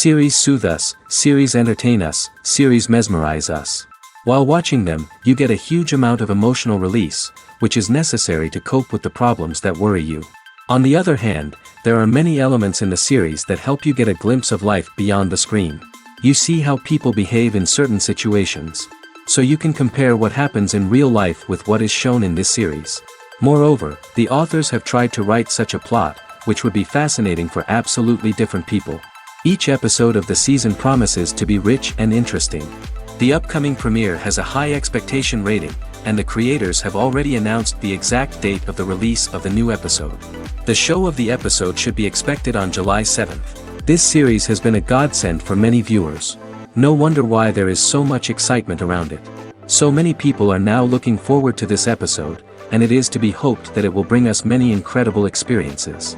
Series soothe us, series entertain us, series mesmerize us. While watching them, you get a huge amount of emotional release, which is necessary to cope with the problems that worry you. On the other hand, there are many elements in the series that help you get a glimpse of life beyond the screen. You see how people behave in certain situations. So you can compare what happens in real life with what is shown in this series. Moreover, the authors have tried to write such a plot, which would be fascinating for absolutely different people. Each episode of the season promises to be rich and interesting. The upcoming premiere has a high expectation rating, and the creators have already announced the exact date of the release of the new episode. The show of the episode should be expected on July 7th. This series has been a godsend for many viewers. No wonder why there is so much excitement around it. So many people are now looking forward to this episode, and it is to be hoped that it will bring us many incredible experiences.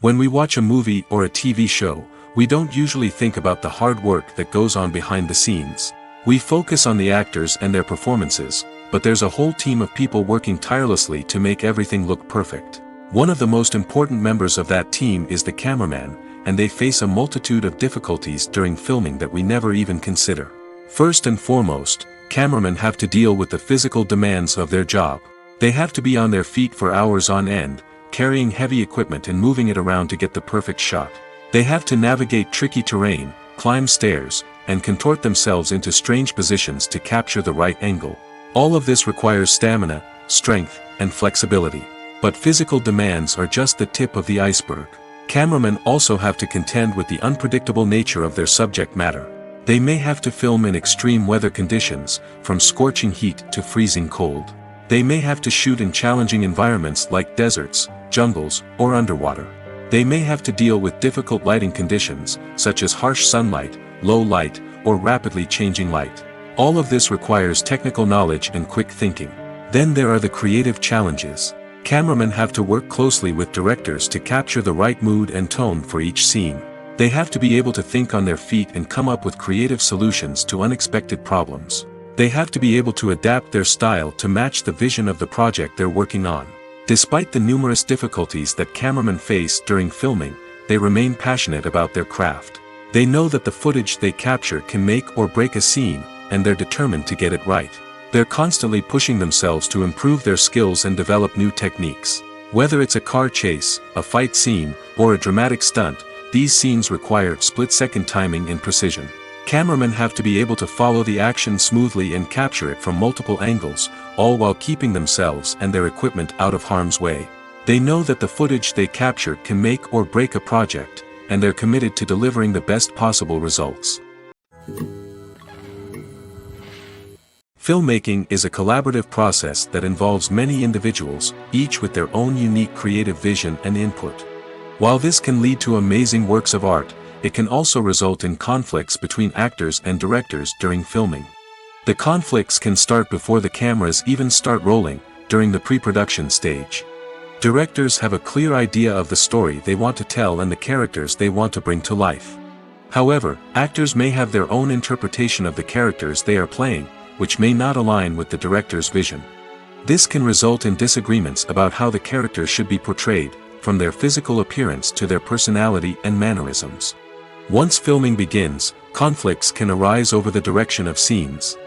When we watch a movie or a TV show, we don't usually think about the hard work that goes on behind the scenes. We focus on the actors and their performances, but there's a whole team of people working tirelessly to make everything look perfect. One of the most important members of that team is the cameraman, and they face a multitude of difficulties during filming that we never even consider. First and foremost, cameramen have to deal with the physical demands of their job. They have to be on their feet for hours on end, carrying heavy equipment and moving it around to get the perfect shot. They have to navigate tricky terrain, climb stairs, and contort themselves into strange positions to capture the right angle. All of this requires stamina, strength, and flexibility. But physical demands are just the tip of the iceberg. Cameramen also have to contend with the unpredictable nature of their subject matter. They may have to film in extreme weather conditions, from scorching heat to freezing cold. They may have to shoot in challenging environments like deserts, jungles, or underwater. They may have to deal with difficult lighting conditions, such as harsh sunlight, low light, or rapidly changing light. All of this requires technical knowledge and quick thinking. Then there are the creative challenges. Cameramen have to work closely with directors to capture the right mood and tone for each scene. They have to be able to think on their feet and come up with creative solutions to unexpected problems. They have to be able to adapt their style to match the vision of the project they're working on. Despite the numerous difficulties that cameramen face during filming, they remain passionate about their craft. They know that the footage they capture can make or break a scene, and they're determined to get it right. They're constantly pushing themselves to improve their skills and develop new techniques. Whether it's a car chase, a fight scene, or a dramatic stunt, these scenes require split-second timing and precision. Cameramen have to be able to follow the action smoothly and capture it from multiple angles, all while keeping themselves and their equipment out of harm's way. They know that the footage they capture can make or break a project, and they're committed to delivering the best possible results. Filmmaking is a collaborative process that involves many individuals, each with their own unique creative vision and input. While this can lead to amazing works of art, it can also result in conflicts between actors and directors during filming. The conflicts can start before the cameras even start rolling, during the pre-production stage. Directors have a clear idea of the story they want to tell and the characters they want to bring to life. However, actors may have their own interpretation of the characters they are playing, which may not align with the director's vision. This can result in disagreements about how the characters should be portrayed, from their physical appearance to their personality and mannerisms. Once filming begins, conflicts can arise over the direction of scenes.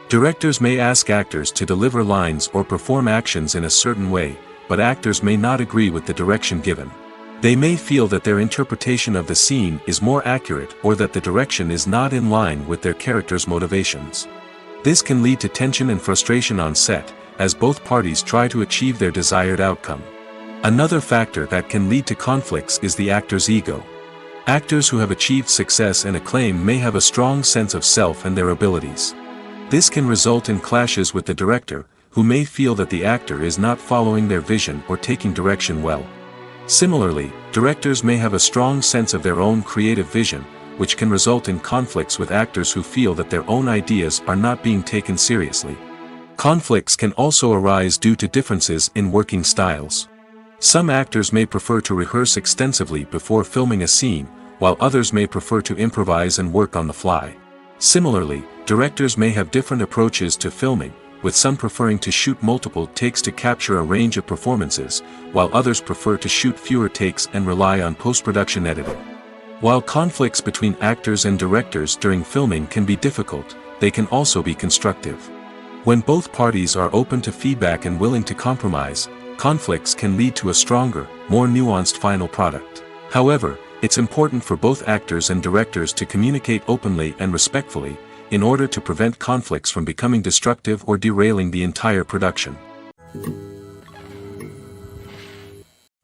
Directors may ask actors to deliver lines or perform actions in a certain way, but actors may not agree with the direction given. They may feel that their interpretation of the scene is more accurate or that the direction is not in line with their character's motivations. This can lead to tension and frustration on set, as both parties try to achieve their desired outcome. Another factor that can lead to conflicts is the actor's ego. Actors who have achieved success and acclaim may have a strong sense of self and their abilities. This can result in clashes with the director, who may feel that the actor is not following their vision or taking direction well. Similarly, directors may have a strong sense of their own creative vision, which can result in conflicts with actors who feel that their own ideas are not being taken seriously. Conflicts can also arise due to differences in working styles. Some actors may prefer to rehearse extensively before filming a scene, while others may prefer to improvise and work on the fly. Similarly, directors may have different approaches to filming, with some preferring to shoot multiple takes to capture a range of performances, while others prefer to shoot fewer takes and rely on post-production editing. While conflicts between actors and directors during filming can be difficult, they can also be constructive. When both parties are open to feedback and willing to compromise, conflicts can lead to a stronger, more nuanced final product. However, it's important for both actors and directors to communicate openly and respectfully, in order to prevent conflicts from becoming destructive or derailing the entire production.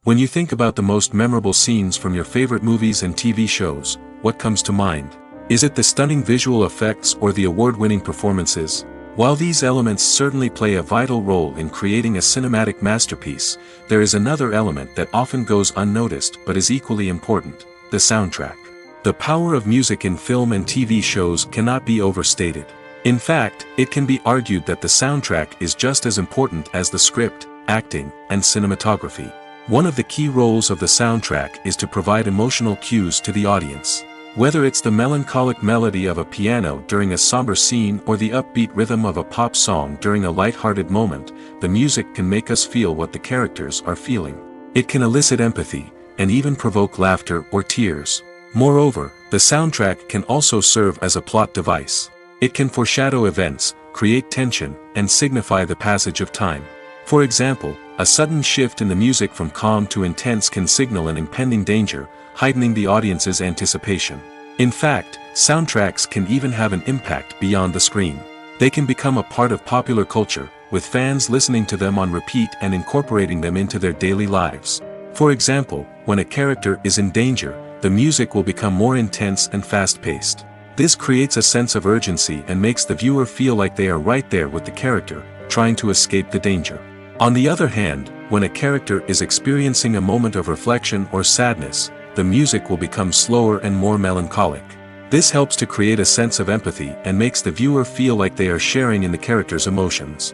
When you think about the most memorable scenes from your favorite movies and TV shows, what comes to mind? Is it the stunning visual effects or the award-winning performances? While these elements certainly play a vital role in creating a cinematic masterpiece, there is another element that often goes unnoticed but is equally important: the soundtrack. The power of music in film and TV shows cannot be overstated. In fact, it can be argued that the soundtrack is just as important as the script, acting, and cinematography. One of the key roles of the soundtrack is to provide emotional cues to the audience. Whether it's the melancholic melody of a piano during a somber scene or the upbeat rhythm of a pop song during a light-hearted moment, the music can make us feel what the characters are feeling. It can elicit empathy, and even provoke laughter or tears. Moreover, the soundtrack can also serve as a plot device. It can foreshadow events, create tension, and signify the passage of time. For example, a sudden shift in the music from calm to intense can signal an impending danger, heightening the audience's anticipation. In fact, soundtracks can even have an impact beyond the screen. They can become a part of popular culture, with fans listening to them on repeat and incorporating them into their daily lives. For example, when a character is in danger, the music will become more intense and fast-paced. This creates a sense of urgency and makes the viewer feel like they are right there with the character, trying to escape the danger. On the other hand, when a character is experiencing a moment of reflection or sadness, the music will become slower and more melancholic. This helps to create a sense of empathy and makes the viewer feel like they are sharing in the character's emotions.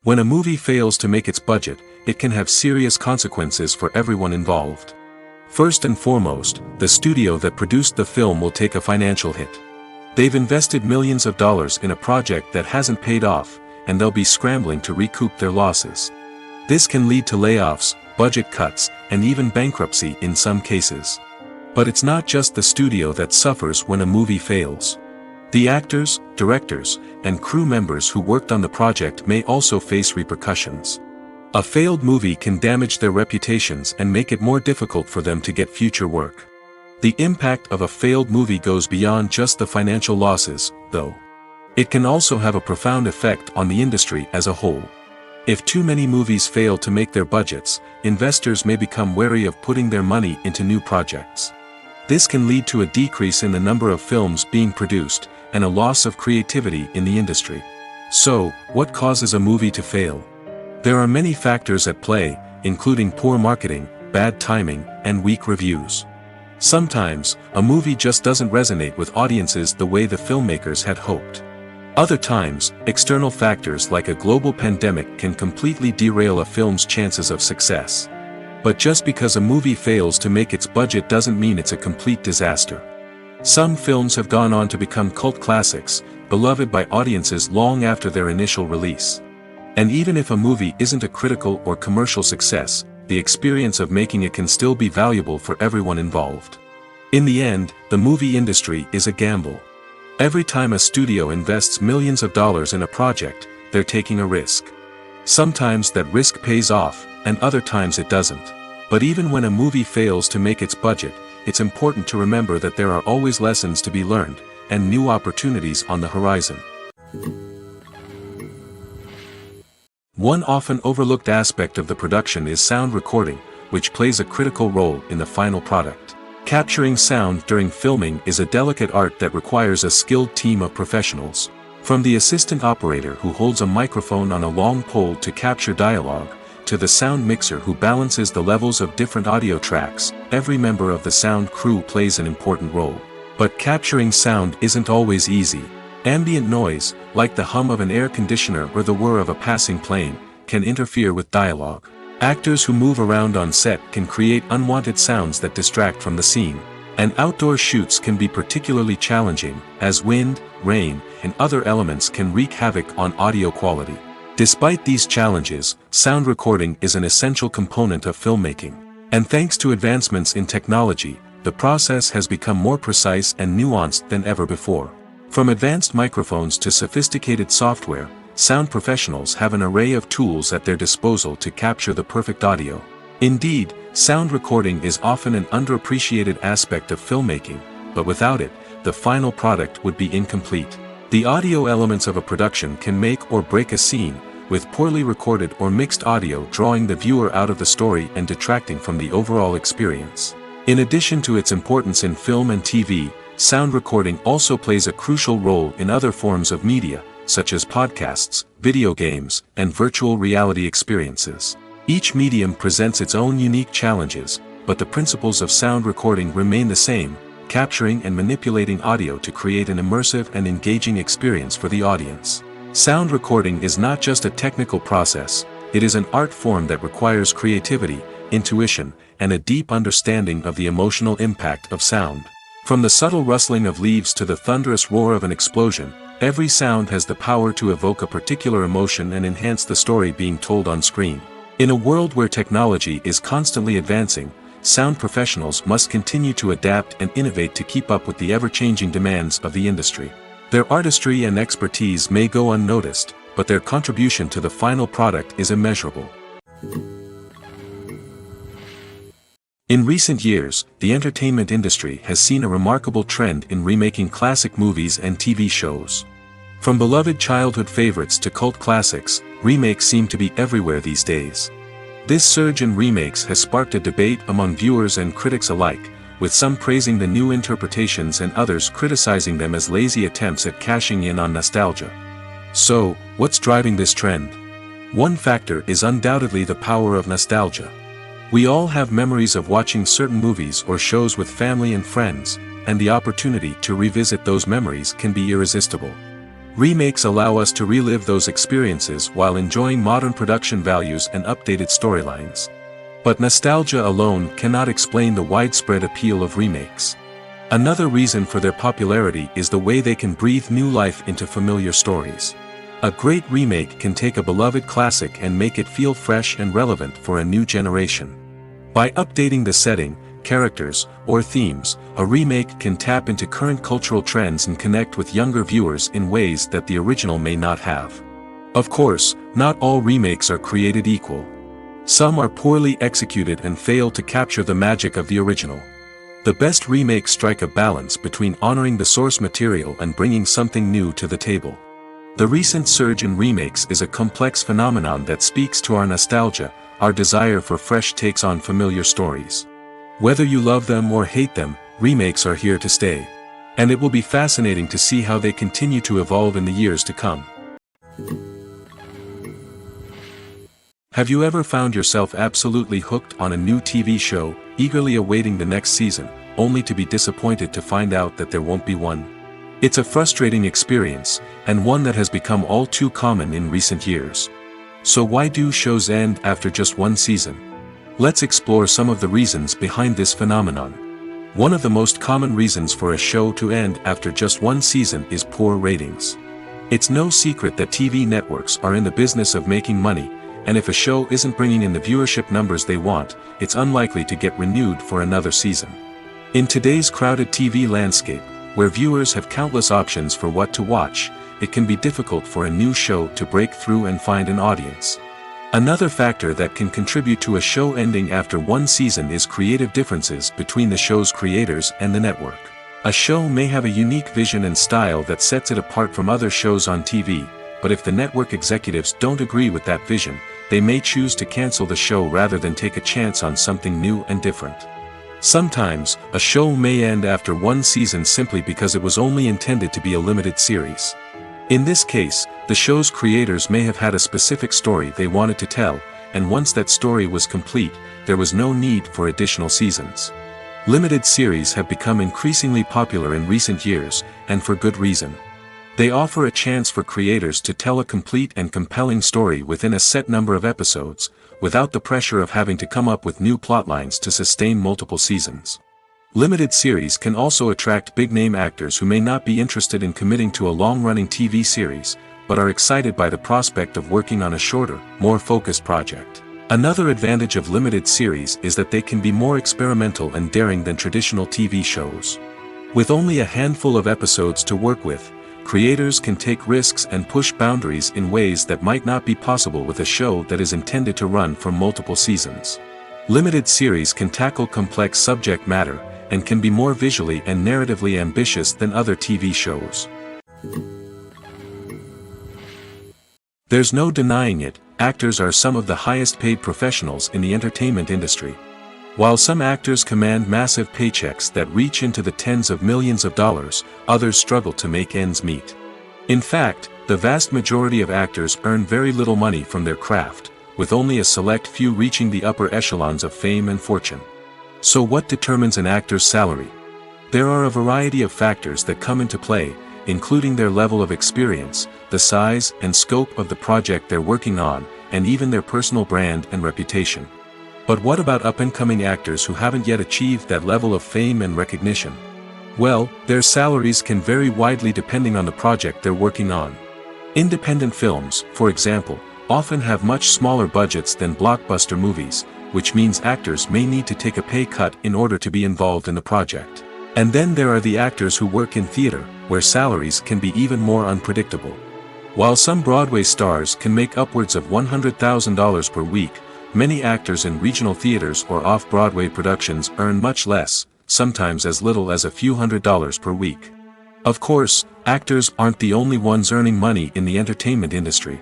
When a movie fails to make its budget, it can have serious consequences for everyone involved. First and foremost, the studio that produced the film will take a financial hit. They've invested millions of dollars in a project that hasn't paid off, and they'll be scrambling to recoup their losses. This can lead to layoffs, budget cuts, and even bankruptcy in some cases. But it's not just the studio that suffers when a movie fails. The actors, directors, and crew members who worked on the project may also face repercussions. A failed movie can damage their reputations and make it more difficult for them to get future work. The impact of a failed movie goes beyond just the financial losses, though. It can also have a profound effect on the industry as a whole. If too many movies fail to make their budgets, investors may become wary of putting their money into new projects. This can lead to a decrease in the number of films being produced, and a loss of creativity in the industry. So, what causes a movie to fail? There are many factors at play, including poor marketing, bad timing, and weak reviews. Sometimes, a movie just doesn't resonate with audiences the way the filmmakers had hoped. Other times, external factors like a global pandemic can completely derail a film's chances of success. But just because a movie fails to make its budget doesn't mean it's a complete disaster. Some films have gone on to become cult classics, beloved by audiences long after their initial release. And even if a movie isn't a critical or commercial success, the experience of making it can still be valuable for everyone involved. In the end, the movie industry is a gamble. Every time a studio invests millions of dollars in a project, they're taking a risk. Sometimes that risk pays off, and other times it doesn't. But even when a movie fails to make its budget, it's important to remember that there are always lessons to be learned, and new opportunities on the horizon. One often overlooked aspect of the production is sound recording, which plays a critical role in the final product. Capturing sound during filming is a delicate art that requires a skilled team of professionals. From the assistant operator who holds a microphone on a long pole to capture dialogue, to the sound mixer who balances the levels of different audio tracks, every member of the sound crew plays an important role. But capturing sound isn't always easy. Ambient noise, like the hum of an air conditioner or the whir of a passing plane, can interfere with dialogue. Actors who move around on set can create unwanted sounds that distract from the scene. And outdoor shoots can be particularly challenging, as wind, rain, and other elements can wreak havoc on audio quality. Despite these challenges, sound recording is an essential component of filmmaking. And thanks to advancements in technology, the process has become more precise and nuanced than ever before. From advanced microphones to sophisticated software, sound professionals have an array of tools at their disposal to capture the perfect audio. Indeed, sound recording is often an underappreciated aspect of filmmaking, but without it, the final product would be incomplete. The audio elements of a production can make or break a scene, with poorly recorded or mixed audio drawing the viewer out of the story and detracting from the overall experience. In addition to its importance in film and TV, sound recording also plays a crucial role in other forms of media, such as podcasts, video games, and virtual reality experiences. Each medium presents its own unique challenges, but the principles of sound recording remain the same, capturing and manipulating audio to create an immersive and engaging experience for the audience. Sound recording is not just a technical process, it is an art form that requires creativity, intuition, and a deep understanding of the emotional impact of sound. From the subtle rustling of leaves to the thunderous roar of an explosion, every sound has the power to evoke a particular emotion and enhance the story being told on screen. In a world where technology is constantly advancing, sound professionals must continue to adapt and innovate to keep up with the ever-changing demands of the industry. Their artistry and expertise may go unnoticed, but their contribution to the final product is immeasurable. In recent years, the entertainment industry has seen a remarkable trend in remaking classic movies and TV shows. From beloved childhood favorites to cult classics, remakes seem to be everywhere these days. This surge in remakes has sparked a debate among viewers and critics alike, with some praising the new interpretations and others criticizing them as lazy attempts at cashing in on nostalgia. So, what's driving this trend? One factor is undoubtedly the power of nostalgia. We all have memories of watching certain movies or shows with family and friends, and the opportunity to revisit those memories can be irresistible. Remakes allow us to relive those experiences while enjoying modern production values and updated storylines. But nostalgia alone cannot explain the widespread appeal of remakes. Another reason for their popularity is the way they can breathe new life into familiar stories. A great remake can take a beloved classic and make it feel fresh and relevant for a new generation. By updating the setting, characters, or themes, a remake can tap into current cultural trends and connect with younger viewers in ways that the original may not have. Of course, not all remakes are created equal. Some are poorly executed and fail to capture the magic of the original. The best remakes strike a balance between honoring the source material and bringing something new to the table. The recent surge in remakes is a complex phenomenon that speaks to our nostalgia, our desire for fresh takes on familiar stories. Whether you love them or hate them, remakes are here to stay. And it will be fascinating to see how they continue to evolve in the years to come. Have you ever found yourself absolutely hooked on a new TV show, eagerly awaiting the next season, only to be disappointed to find out that there won't be one? It's a frustrating experience, and one that has become all too common in recent years. So why do shows end after just one season? Let's explore some of the reasons behind this phenomenon. One of the most common reasons for a show to end after just one season is poor ratings. It's no secret that TV networks are in the business of making money, and if a show isn't bringing in the viewership numbers they want, it's unlikely to get renewed for another season. In today's crowded TV landscape, where viewers have countless options for what to watch, it can be difficult for a new show to break through and find an audience. Another factor that can contribute to a show ending after one season is creative differences between the show's creators and the network. A show may have a unique vision and style that sets it apart from other shows on TV, but if the network executives don't agree with that vision, they may choose to cancel the show rather than take a chance on something new and different. Sometimes, a show may end after one season simply because it was only intended to be a limited series. In this case, the show's creators may have had a specific story they wanted to tell, and once that story was complete, there was no need for additional seasons. Limited series have become increasingly popular in recent years, and for good reason. They offer a chance for creators to tell a complete and compelling story within a set number of episodes, without the pressure of having to come up with new plotlines to sustain multiple seasons. Limited series can also attract big-name actors who may not be interested in committing to a long-running TV series, but are excited by the prospect of working on a shorter, more focused project. Another advantage of limited series is that they can be more experimental and daring than traditional TV shows. With only a handful of episodes to work with, creators can take risks and push boundaries in ways that might not be possible with a show that is intended to run for multiple seasons. Limited series can tackle complex subject matter, and can be more visually and narratively ambitious than other TV shows. There's no denying it, actors are some of the highest paid professionals in the entertainment industry. While some actors command massive paychecks that reach into the tens of millions of dollars, others struggle to make ends meet. In fact, the vast majority of actors earn very little money from their craft, with only a select few reaching the upper echelons of fame and fortune. So what determines an actor's salary? There are a variety of factors that come into play, including their level of experience, the size and scope of the project they're working on, and even their personal brand and reputation. But what about up-and-coming actors who haven't yet achieved that level of fame and recognition? Well, their salaries can vary widely depending on the project they're working on. Independent films, for example, often have much smaller budgets than blockbuster movies, which means actors may need to take a pay cut in order to be involved in the project. And then there are the actors who work in theater, where salaries can be even more unpredictable. While some Broadway stars can make upwards of $100,000 per week, many actors in regional theaters or off-Broadway productions earn much less, sometimes as little as a few $100s per week. Of course, actors aren't the only ones earning money in the entertainment industry.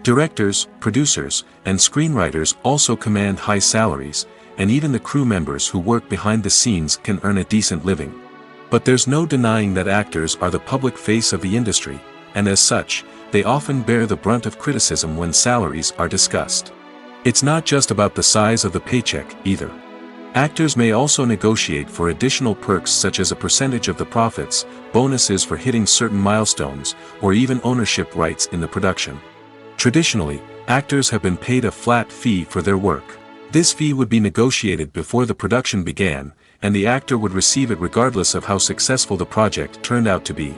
Directors, producers, and screenwriters also command high salaries, and even the crew members who work behind the scenes can earn a decent living. But there's no denying that actors are the public face of the industry, and as such, they often bear the brunt of criticism when salaries are discussed. It's not just about the size of the paycheck, either. Actors may also negotiate for additional perks such as a percentage of the profits, bonuses for hitting certain milestones, or even ownership rights in the production. Traditionally, actors have been paid a flat fee for their work. This fee would be negotiated before the production began, and the actor would receive it regardless of how successful the project turned out to be.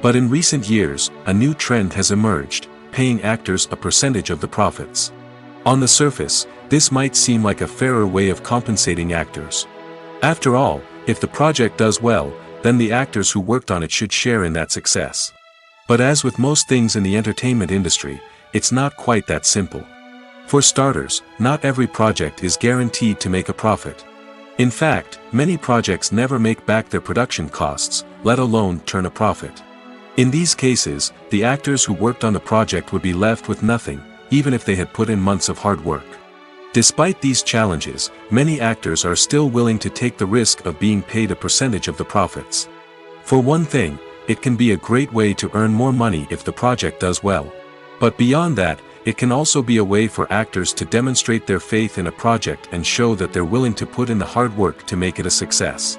But in recent years, a new trend has emerged, paying actors a percentage of the profits. On the surface, this might seem like a fairer way of compensating actors. After all, if the project does well, then the actors who worked on it should share in that success. But as with most things in the entertainment industry, it's not quite that simple. For starters, not every project is guaranteed to make a profit. In fact, many projects never make back their production costs, let alone turn a profit. In these cases, the actors who worked on the project would be left with nothing, even if they had put in months of hard work. Despite these challenges, many actors are still willing to take the risk of being paid a percentage of the profits. For one thing, it can be a great way to earn more money if the project does well. But beyond that, it can also be a way for actors to demonstrate their faith in a project and show that they're willing to put in the hard work to make it a success.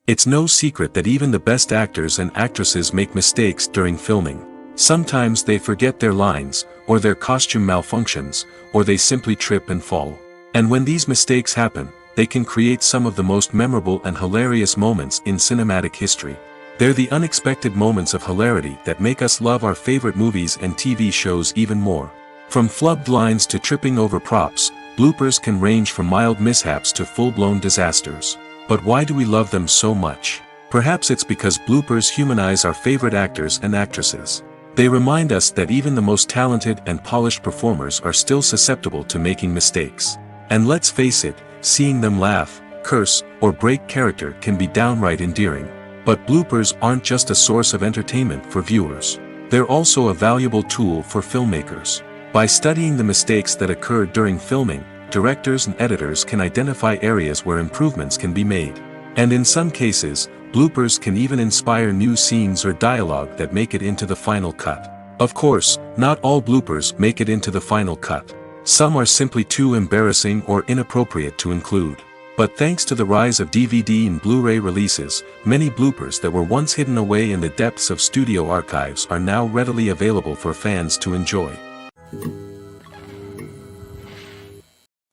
It's no secret that even the best actors and actresses make mistakes during filming. Sometimes they forget their lines, or their costume malfunctions, or they simply trip and fall. And when these mistakes happen, they can create some of the most memorable and hilarious moments in cinematic history. They're the unexpected moments of hilarity that make us love our favorite movies and TV shows even more. From flubbed lines to tripping over props, bloopers can range from mild mishaps to full-blown disasters. But why do we love them so much? Perhaps it's because bloopers humanize our favorite actors and actresses. They remind us that even the most talented and polished performers are still susceptible to making mistakes. And let's face it, seeing them laugh, curse, or break character can be downright endearing. But bloopers aren't just a source of entertainment for viewers. They're also a valuable tool for filmmakers. By studying the mistakes that occurred during filming, directors and editors can identify areas where improvements can be made. And in some cases, bloopers can even inspire new scenes or dialogue that make it into the final cut. Of course, not all bloopers make it into the final cut. Some are simply too embarrassing or inappropriate to include. But thanks to the rise of DVD and Blu-ray releases, many bloopers that were once hidden away in the depths of studio archives are now readily available for fans to enjoy.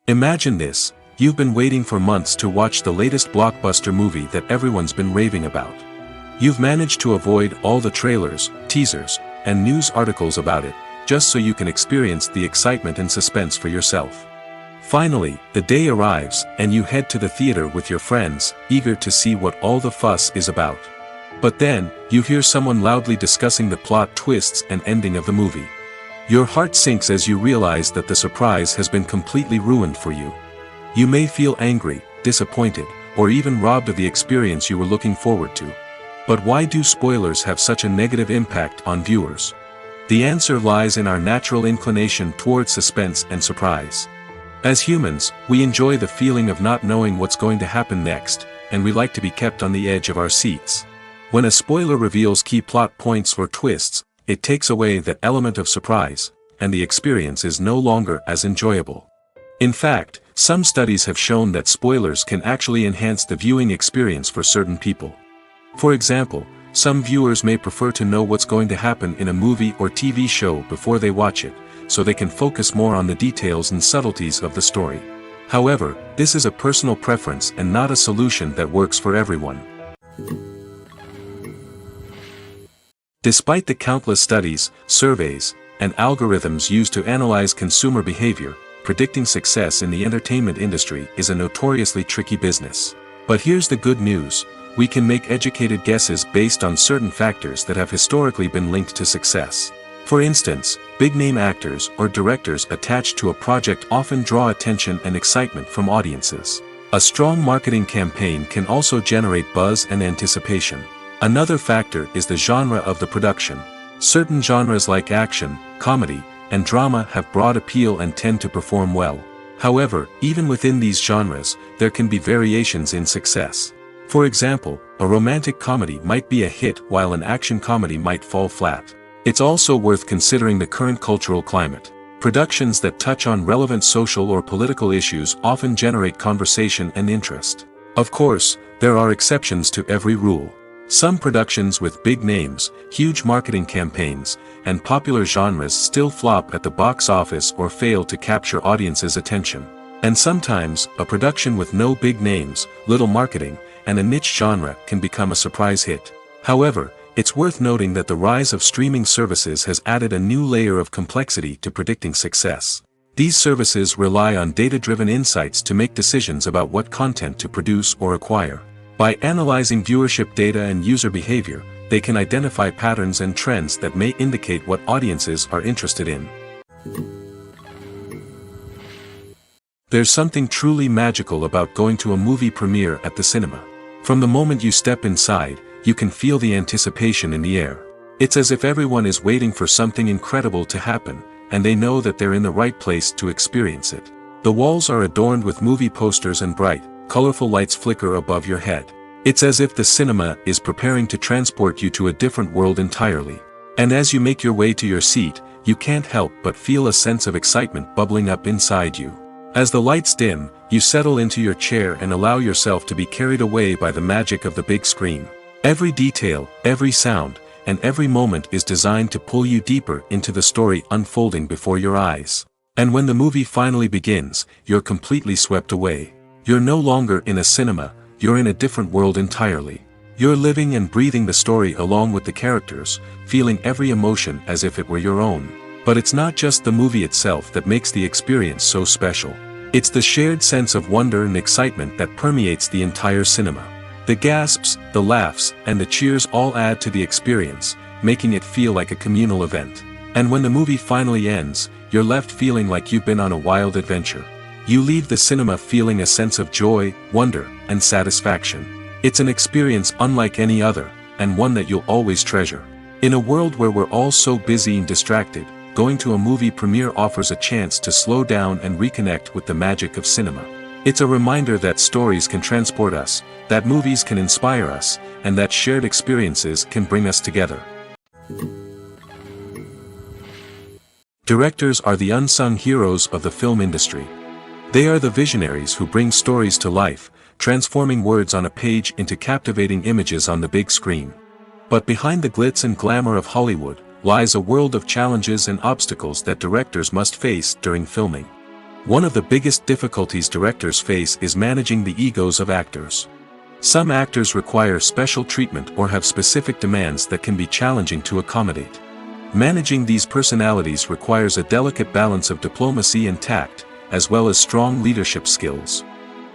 Imagine this: You've been waiting for months to watch the latest blockbuster movie that everyone's been raving about. You've managed to avoid all the trailers, teasers, and news articles about it, just so you can experience the excitement and suspense for yourself. Finally, the day arrives, and you head to the theater with your friends, eager to see what all the fuss is about. But then, you hear someone loudly discussing the plot twists and ending of the movie. Your heart sinks as you realize that the surprise has been completely ruined for you. You may feel angry, disappointed, or even robbed of the experience you were looking forward to. But why do spoilers have such a negative impact on viewers? The answer lies in our natural inclination towards suspense and surprise. As humans, we enjoy the feeling of not knowing what's going to happen next, and we like to be kept on the edge of our seats. When a spoiler reveals key plot points or twists, it takes away that element of surprise, and the experience is no longer as enjoyable. In fact, some studies have shown that spoilers can actually enhance the viewing experience for certain people. For example, some viewers may prefer to know what's going to happen in a movie or TV show before they watch it, so they can focus more on the details and subtleties of the story. However, this is a personal preference and not a solution that works for everyone. Despite the countless studies, surveys, and algorithms used to analyze consumer behavior, predicting success in the entertainment industry is a notoriously tricky business. But here's the good news: we can make educated guesses based on certain factors that have historically been linked to success. For instance, big-name actors or directors attached to a project often draw attention and excitement from audiences. A strong marketing campaign can also generate buzz and anticipation. Another factor is the genre of the production. Certain genres like action, comedy, and drama have broad appeal and tend to perform well. However, even within these genres, there can be variations in success. For example, a romantic comedy might be a hit while an action comedy might fall flat. It's also worth considering the current cultural climate. Productions that touch on relevant social or political issues often generate conversation and interest. Of course, there are exceptions to every rule. Some productions with big names, huge marketing campaigns, and popular genres still flop at the box office or fail to capture audiences' attention. And sometimes, a production with no big names, little marketing, and a niche genre can become a surprise hit. However, it's worth noting that the rise of streaming services has added a new layer of complexity to predicting success. These services rely on data-driven insights to make decisions about what content to produce or acquire. By analyzing viewership data and user behavior, they can identify patterns and trends that may indicate what audiences are interested in. There's something truly magical about going to a movie premiere at the cinema. From the moment you step inside, you can feel the anticipation in the air. It's as if everyone is waiting for something incredible to happen, and they know that they're in the right place to experience it. The walls are adorned with movie posters and bright, colorful lights flicker above your head. It's as if the cinema is preparing to transport you to a different world entirely. And as you make your way to your seat, you can't help but feel a sense of excitement bubbling up inside you. As the lights dim, you settle into your chair and allow yourself to be carried away by the magic of the big screen. Every detail, every sound, and every moment is designed to pull you deeper into the story unfolding before your eyes. And when the movie finally begins, you're completely swept away. You're no longer in a cinema, you're in a different world entirely. You're living and breathing the story along with the characters, feeling every emotion as if it were your own. But it's not just the movie itself that makes the experience so special. It's the shared sense of wonder and excitement that permeates the entire cinema. The gasps, the laughs, and the cheers all add to the experience, making it feel like a communal event. And when the movie finally ends, you're left feeling like you've been on a wild adventure. You leave the cinema feeling a sense of joy, wonder, and satisfaction. It's an experience unlike any other, and one that you'll always treasure. In a world where we're all so busy and distracted, going to a movie premiere offers a chance to slow down and reconnect with the magic of cinema. It's a reminder that stories can transport us, that movies can inspire us, and that shared experiences can bring us together. Directors are the unsung heroes of the film industry. They are the visionaries who bring stories to life, transforming words on a page into captivating images on the big screen. But behind the glitz and glamour of Hollywood lies a world of challenges and obstacles that directors must face during filming. One of the biggest difficulties directors face is managing the egos of actors. Some actors require special treatment or have specific demands that can be challenging to accommodate. Managing these personalities requires a delicate balance of diplomacy and tact, as well as strong leadership skills.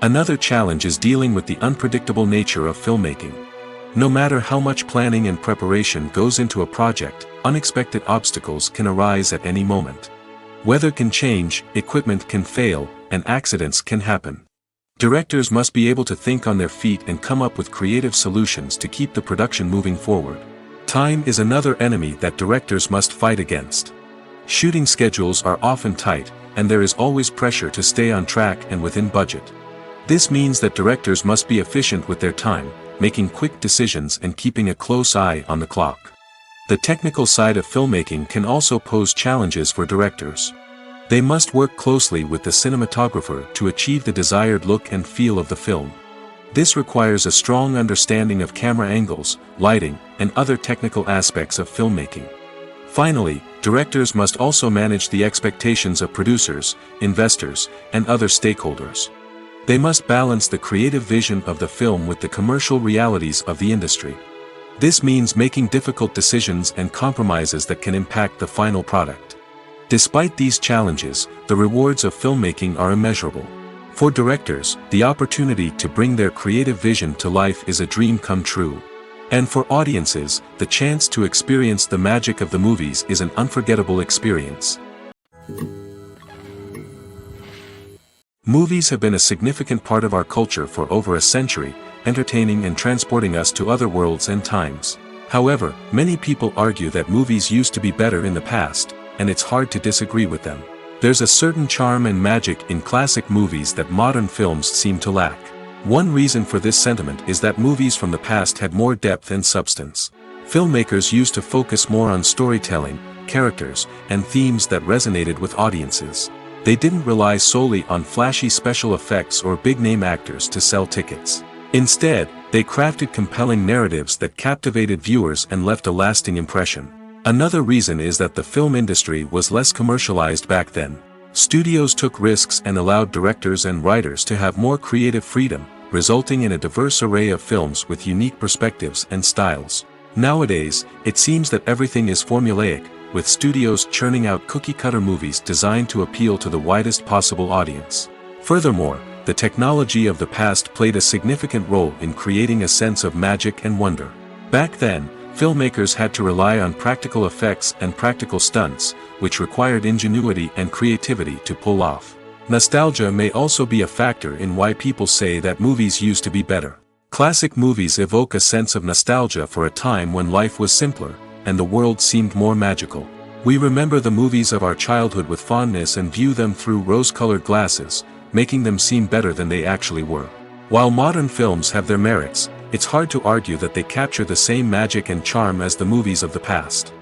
Another challenge is dealing with the unpredictable nature of filmmaking. No matter how much planning and preparation goes into a project, unexpected obstacles can arise at any moment. Weather can change, equipment can fail, and accidents can happen. Directors must be able to think on their feet and come up with creative solutions to keep the production moving forward. Time is another enemy that directors must fight against. Shooting schedules are often tight, and there is always pressure to stay on track and within budget. This means that directors must be efficient with their time, making quick decisions and keeping a close eye on the clock. The technical side of filmmaking can also pose challenges for directors. They must work closely with the cinematographer to achieve the desired look and feel of the film. This requires a strong understanding of camera angles, lighting, and other technical aspects of filmmaking. Finally, directors must also manage the expectations of producers, investors, and other stakeholders. They must balance the creative vision of the film with the commercial realities of the industry. This means making difficult decisions and compromises that can impact the final product. Despite these challenges, the rewards of filmmaking are immeasurable. For directors, the opportunity to bring their creative vision to life is a dream come true. And for audiences, the chance to experience the magic of the movies is an unforgettable experience. Movies have been a significant part of our culture for over a century, entertaining and transporting us to other worlds and times. However, many people argue that movies used to be better in the past, and it's hard to disagree with them. There's a certain charm and magic in classic movies that modern films seem to lack. One reason for this sentiment is that movies from the past had more depth and substance. Filmmakers used to focus more on storytelling, characters, and themes that resonated with audiences. They didn't rely solely on flashy special effects or big-name actors to sell tickets. Instead, they crafted compelling narratives that captivated viewers and left a lasting impression. Another reason is that the film industry was less commercialized back then. Studios took risks and allowed directors and writers to have more creative freedom, resulting in a diverse array of films with unique perspectives and styles. Nowadays, it seems that everything is formulaic, with studios churning out cookie-cutter movies designed to appeal to the widest possible audience. Furthermore, the technology of the past played a significant role in creating a sense of magic and wonder. Back then, filmmakers had to rely on practical effects and practical stunts, which required ingenuity and creativity to pull off. Nostalgia may also be a factor in why people say that movies used to be better. Classic movies evoke a sense of nostalgia for a time when life was simpler, and the world seemed more magical. We remember the movies of our childhood with fondness and view them through rose-colored glasses, making them seem better than they actually were. While modern films have their merits, it's hard to argue that they capture the same magic and charm as the movies of the past.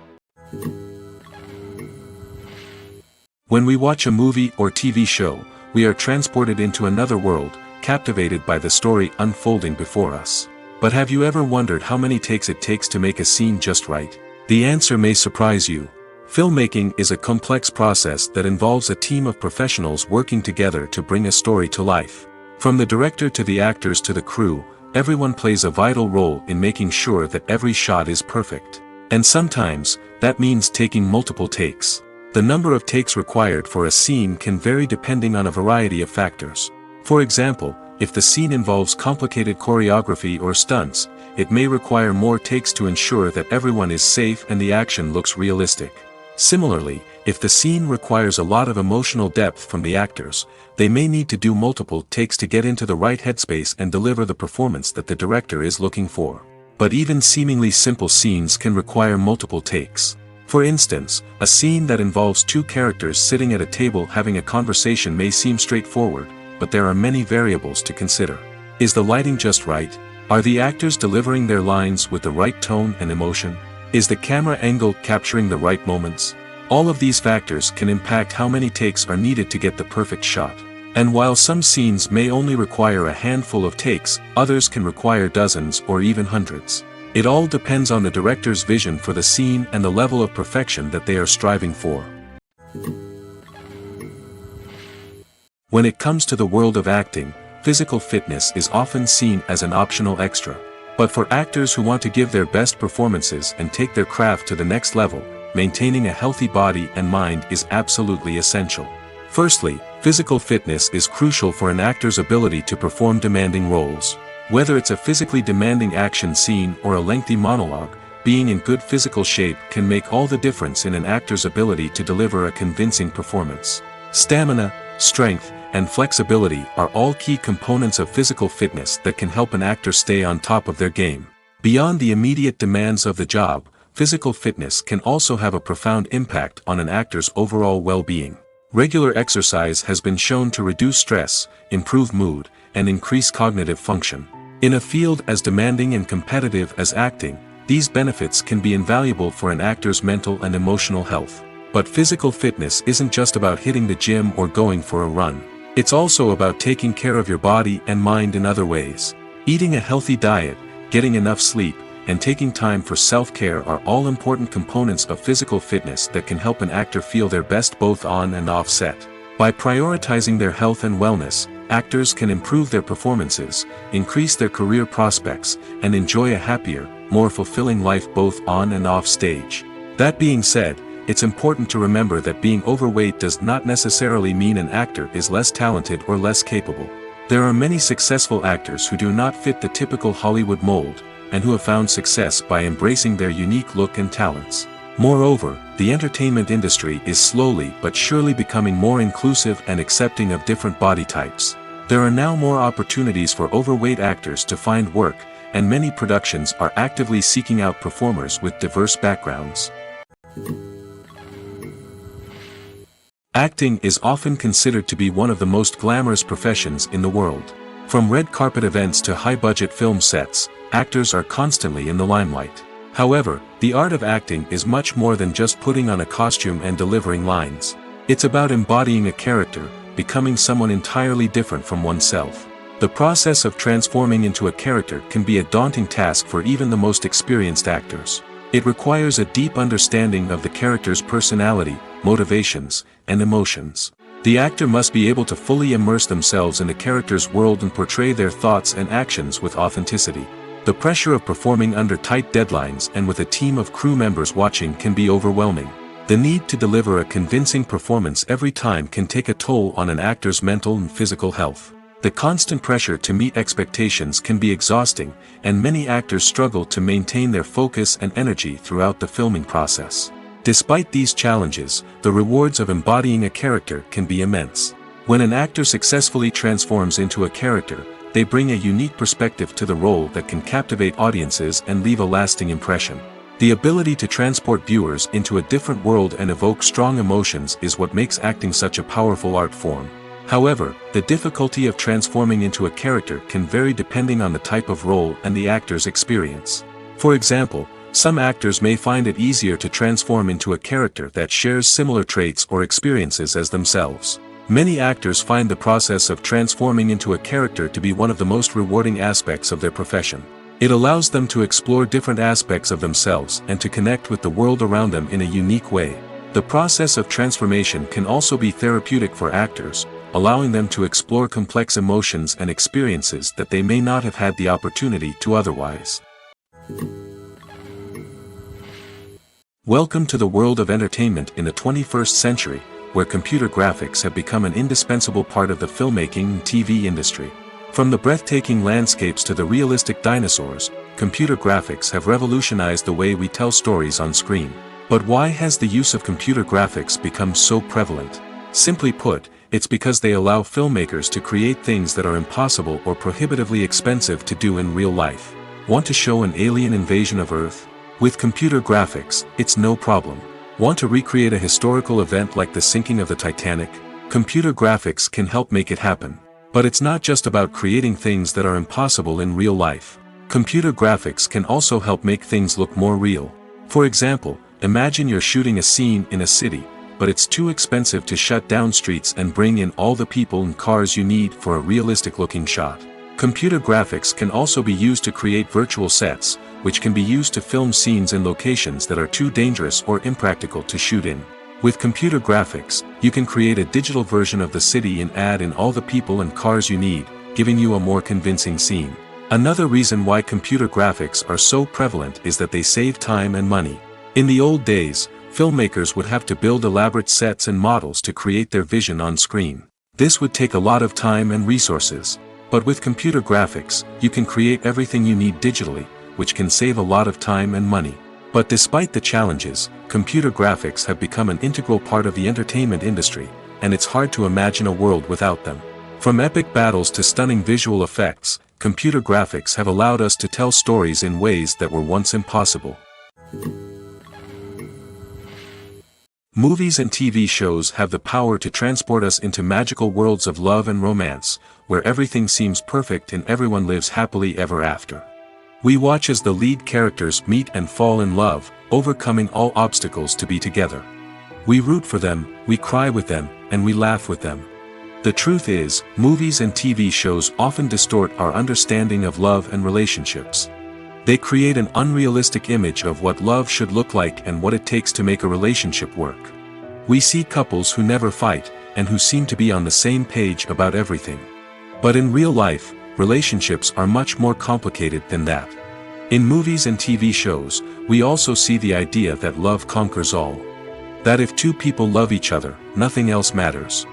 When we watch a movie or TV show, we are transported into another world, captivated by the story unfolding before us. But have you ever wondered how many takes it takes to make a scene just right? The answer may surprise you. Filmmaking is a complex process that involves a team of professionals working together to bring a story to life. From the director to the actors to the crew, everyone plays a vital role in making sure that every shot is perfect. And sometimes, that means taking multiple takes. The number of takes required for a scene can vary depending on a variety of factors. For example, if the scene involves complicated choreography or stunts, it may require more takes to ensure that everyone is safe and the action looks realistic. Similarly, if the scene requires a lot of emotional depth from the actors, they may need to do multiple takes to get into the right headspace and deliver the performance that the director is looking for. But even seemingly simple scenes can require multiple takes. For instance, a scene that involves two characters sitting at a table having a conversation may seem straightforward, but there are many variables to consider. Is the lighting just right? Are the actors delivering their lines with the right tone and emotion? Is the camera angle capturing the right moments? All of these factors can impact how many takes are needed to get the perfect shot. And while some scenes may only require a handful of takes, others can require dozens or even hundreds. It all depends on the director's vision for the scene and the level of perfection that they are striving for. When it comes to the world of acting, physical fitness is often seen as an optional extra. But for actors who want to give their best performances and take their craft to the next level, maintaining a healthy body and mind is absolutely essential. Firstly, physical fitness is crucial for an actor's ability to perform demanding roles. Whether it's a physically demanding action scene or a lengthy monologue, being in good physical shape can make all the difference in an actor's ability to deliver a convincing performance. Stamina, strength, and flexibility are all key components of physical fitness that can help an actor stay on top of their game. Beyond the immediate demands of the job, physical fitness can also have a profound impact on an actor's overall well-being. Regular exercise has been shown to reduce stress, improve mood, and increase cognitive function. In a field as demanding and competitive as acting, these benefits can be invaluable for an actor's mental and emotional health. But physical fitness isn't just about hitting the gym or going for a run. It's also about taking care of your body and mind in other ways. Eating a healthy diet, getting enough sleep, and taking time for self-care are all important components of physical fitness that can help an actor feel their best both on and off set. By prioritizing their health and wellness, actors can improve their performances, increase their career prospects, and enjoy a happier, more fulfilling life both on and off stage. That being said, it's important to remember that being overweight does not necessarily mean an actor is less talented or less capable. There are many successful actors who do not fit the typical Hollywood mold, and who have found success by embracing their unique look and talents. Moreover, the entertainment industry is slowly but surely becoming more inclusive and accepting of different body types. There are now more opportunities for overweight actors to find work, and many productions are actively seeking out performers with diverse backgrounds. Acting is often considered to be one of the most glamorous professions in the world. From red carpet events to high-budget film sets, actors are constantly in the limelight. However, the art of acting is much more than just putting on a costume and delivering lines. It's about embodying a character, becoming someone entirely different from oneself. The process of transforming into a character can be a daunting task for even the most experienced actors. It requires a deep understanding of the character's personality, motivations, and emotions. The actor must be able to fully immerse themselves in the character's world and portray their thoughts and actions with authenticity. The pressure of performing under tight deadlines and with a team of crew members watching can be overwhelming. The need to deliver a convincing performance every time can take a toll on an actor's mental and physical health. The constant pressure to meet expectations can be exhausting, and many actors struggle to maintain their focus and energy throughout the filming process. Despite these challenges, the rewards of embodying a character can be immense. When an actor successfully transforms into a character, they bring a unique perspective to the role that can captivate audiences and leave a lasting impression. The ability to transport viewers into a different world and evoke strong emotions is what makes acting such a powerful art form. However, the difficulty of transforming into a character can vary depending on the type of role and the actor's experience. For example, some actors may find it easier to transform into a character that shares similar traits or experiences as themselves. Many actors find the process of transforming into a character to be one of the most rewarding aspects of their profession. It allows them to explore different aspects of themselves and to connect with the world around them in a unique way. The process of transformation can also be therapeutic for actors, allowing them to explore complex emotions and experiences that they may not have had the opportunity to otherwise. Welcome to the world of entertainment in the 21st century, where computer graphics have become an indispensable part of the filmmaking and TV industry. From the breathtaking landscapes to the realistic dinosaurs, computer graphics have revolutionized the way we tell stories on screen. But why has the use of computer graphics become so prevalent? Simply put, it's because they allow filmmakers to create things that are impossible or prohibitively expensive to do in real life. Want to show an alien invasion of Earth? With computer graphics, it's no problem. Want to recreate a historical event like the sinking of the Titanic? Computer graphics can help make it happen. But it's not just about creating things that are impossible in real life. Computer graphics can also help make things look more real. For example, imagine you're shooting a scene in a city, but it's too expensive to shut down streets and bring in all the people and cars you need for a realistic-looking shot. Computer graphics can also be used to create virtual sets, which can be used to film scenes in locations that are too dangerous or impractical to shoot in. With computer graphics, you can create a digital version of the city and add in all the people and cars you need, giving you a more convincing scene. Another reason why computer graphics are so prevalent is that they save time and money. In the old days, filmmakers would have to build elaborate sets and models to create their vision on screen. This would take a lot of time and resources. But with computer graphics, you can create everything you need digitally, which can save a lot of time and money. But despite the challenges, computer graphics have become an integral part of the entertainment industry, and it's hard to imagine a world without them. From epic battles to stunning visual effects, computer graphics have allowed us to tell stories in ways that were once impossible. Movies and TV shows have the power to transport us into magical worlds of love and romance, where everything seems perfect and everyone lives happily ever after. We watch as the lead characters meet and fall in love, overcoming all obstacles to be together. We root for them, we cry with them, and we laugh with them. The truth is, movies and TV shows often distort our understanding of love and relationships. They create an unrealistic image of what love should look like and what it takes to make a relationship work. We see couples who never fight, and who seem to be on the same page about everything. But in real life, relationships are much more complicated than that. In movies and TV shows, we also see the idea that love conquers all. That if two people love each other, nothing else matters.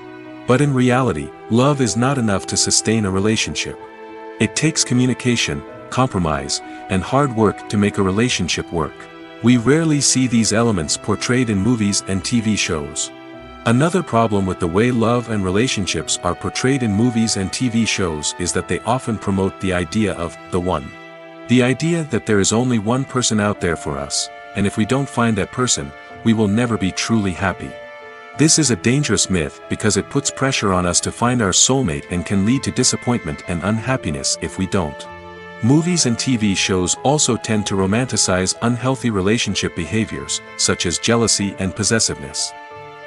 But in reality, love is not enough to sustain a relationship. It takes communication, compromise, and hard work to make a relationship work. We rarely see these elements portrayed in movies and TV shows. Another problem with the way love and relationships are portrayed in movies and TV shows is that they often promote the idea of the one. The idea that there is only one person out there for us, and if we don't find that person, we will never be truly happy. This is a dangerous myth because it puts pressure on us to find our soulmate and can lead to disappointment and unhappiness if we don't. Movies and TV shows also tend to romanticize unhealthy relationship behaviors, such as jealousy and possessiveness.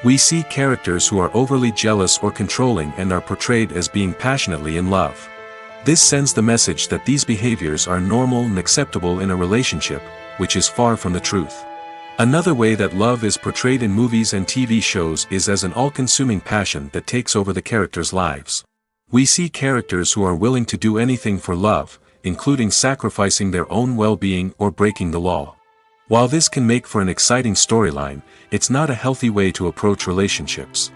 We see characters who are overly jealous or controlling and are portrayed as being passionately in love. This sends the message that these behaviors are normal and acceptable in a relationship, which is far from the truth. Another way that love is portrayed in movies and TV shows is as an all-consuming passion that takes over the characters' lives. We see characters who are willing to do anything for love, including sacrificing their own well-being or breaking the law. While this can make for an exciting storyline, it's not a healthy way to approach relationships.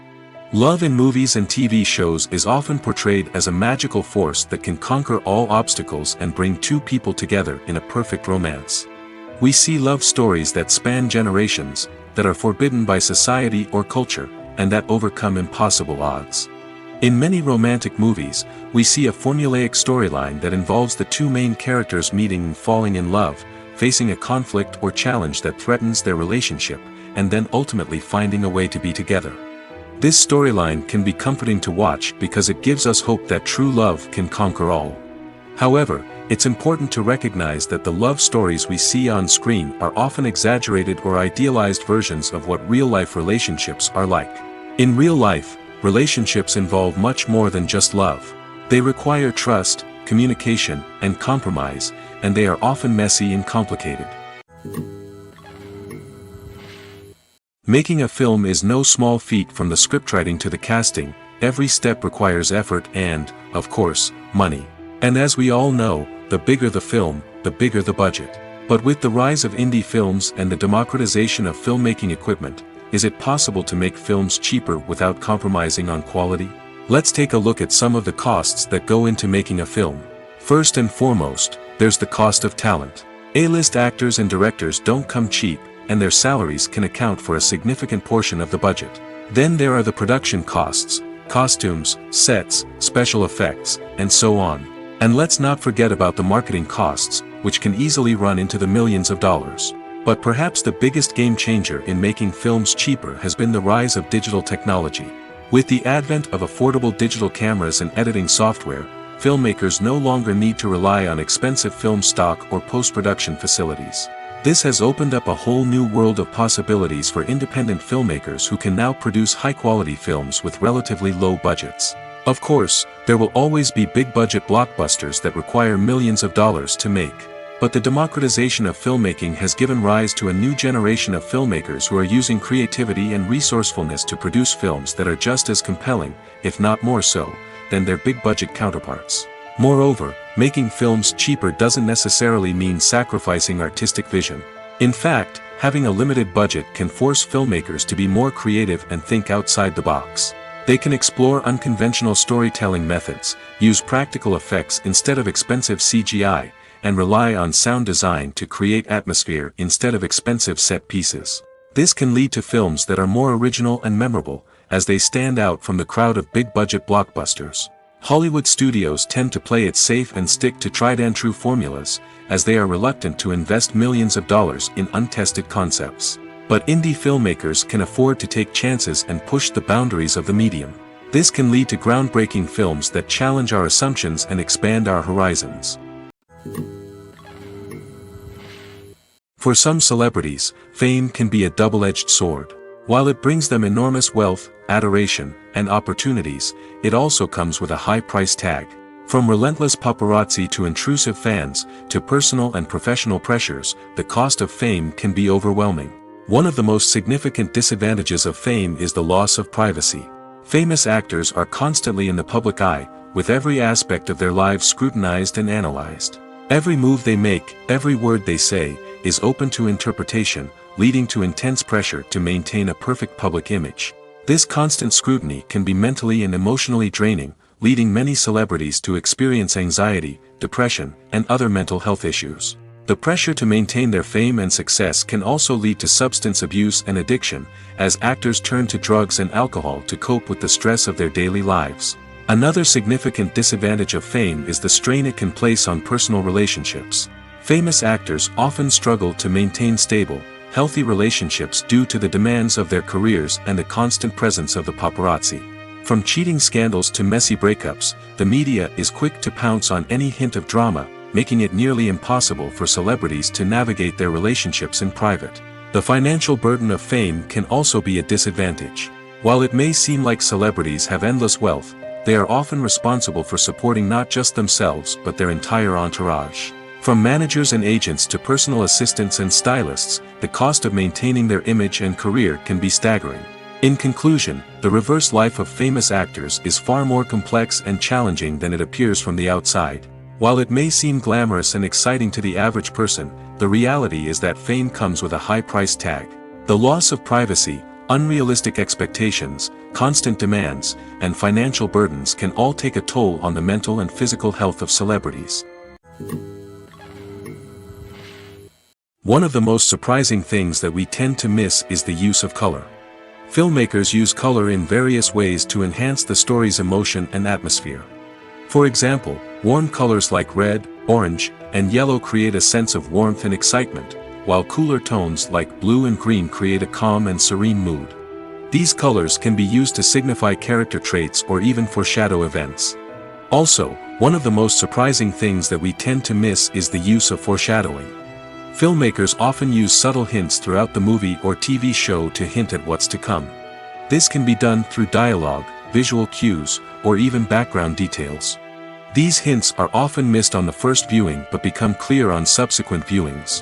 Love in movies and TV shows is often portrayed as a magical force that can conquer all obstacles and bring two people together in a perfect romance. We see love stories that span generations, that are forbidden by society or culture, and that overcome impossible odds. In many romantic movies, we see a formulaic storyline that involves the two main characters meeting and falling in love, facing a conflict or challenge that threatens their relationship, and then ultimately finding a way to be together. This storyline can be comforting to watch because it gives us hope that true love can conquer all. However, it's important to recognize that the love stories we see on screen are often exaggerated or idealized versions of what real-life relationships are like. In real life, relationships involve much more than just love. They require trust, communication, and compromise, and they are often messy and complicated. Making a film is no small feat. From the scriptwriting to the casting, every step requires effort and, of course, money. And as we all know, the bigger the film, the bigger the budget. But with the rise of indie films and the democratization of filmmaking equipment, is it possible to make films cheaper without compromising on quality? Let's take a look at some of the costs that go into making a film. First and foremost, there's the cost of talent. A-list actors and directors don't come cheap, and their salaries can account for a significant portion of the budget. Then there are the production costs, costumes, sets, special effects, and so on. And let's not forget about the marketing costs, which can easily run into the millions of dollars. But perhaps the biggest game changer in making films cheaper has been the rise of digital technology. With the advent of affordable digital cameras and editing software, filmmakers no longer need to rely on expensive film stock or post-production facilities. This has opened up a whole new world of possibilities for independent filmmakers who can now produce high-quality films with relatively low budgets. Of course, there will always be big-budget blockbusters that require millions of dollars to make. But the democratization of filmmaking has given rise to a new generation of filmmakers who are using creativity and resourcefulness to produce films that are just as compelling, if not more so, than their big-budget counterparts. Moreover, making films cheaper doesn't necessarily mean sacrificing artistic vision. In fact, having a limited budget can force filmmakers to be more creative and think outside the box. They can explore unconventional storytelling methods, use practical effects instead of expensive CGI, and rely on sound design to create atmosphere instead of expensive set pieces. This can lead to films that are more original and memorable, as they stand out from the crowd of big-budget blockbusters. Hollywood studios tend to play it safe and stick to tried-and-true formulas, as they are reluctant to invest millions of dollars in untested concepts. But indie filmmakers can afford to take chances and push the boundaries of the medium. This can lead to groundbreaking films that challenge our assumptions and expand our horizons. For some celebrities, fame can be a double-edged sword. While it brings them enormous wealth, adoration, and opportunities, it also comes with a high price tag. From relentless paparazzi to intrusive fans, to personal and professional pressures, the cost of fame can be overwhelming. One of the most significant disadvantages of fame is the loss of privacy. Famous actors are constantly in the public eye, with every aspect of their lives scrutinized and analyzed. Every move they make, every word they say, is open to interpretation, leading to intense pressure to maintain a perfect public image. This constant scrutiny can be mentally and emotionally draining, leading many celebrities to experience anxiety, depression, and other mental health issues. The pressure to maintain their fame and success can also lead to substance abuse and addiction, as actors turn to drugs and alcohol to cope with the stress of their daily lives. Another significant disadvantage of fame is the strain it can place on personal relationships. Famous actors often struggle to maintain stable, healthy relationships due to the demands of their careers and the constant presence of the paparazzi. From cheating scandals to messy breakups, the media is quick to pounce on any hint of drama, making it nearly impossible for celebrities to navigate their relationships in private. The financial burden of fame can also be a disadvantage. While it may seem like celebrities have endless wealth, they are often responsible for supporting not just themselves but their entire entourage. From managers and agents to personal assistants and stylists, the cost of maintaining their image and career can be staggering. In conclusion, the reverse life of famous actors is far more complex and challenging than it appears from the outside. While it may seem glamorous and exciting to the average person, the reality is that fame comes with a high price tag. The loss of privacy, unrealistic expectations, constant demands, and financial burdens can all take a toll on the mental and physical health of celebrities. One of the most surprising things that we tend to miss is the use of color. Filmmakers use color in various ways to enhance the story's emotion and atmosphere. For example, warm colors like red, orange, and yellow create a sense of warmth and excitement, while cooler tones like blue and green create a calm and serene mood. These colors can be used to signify character traits or even foreshadow events. Also, one of the most surprising things that we tend to miss is the use of foreshadowing. Filmmakers often use subtle hints throughout the movie or TV show to hint at what's to come. This can be done through dialogue, visual cues, or even background details. These hints are often missed on the first viewing but become clear on subsequent viewings.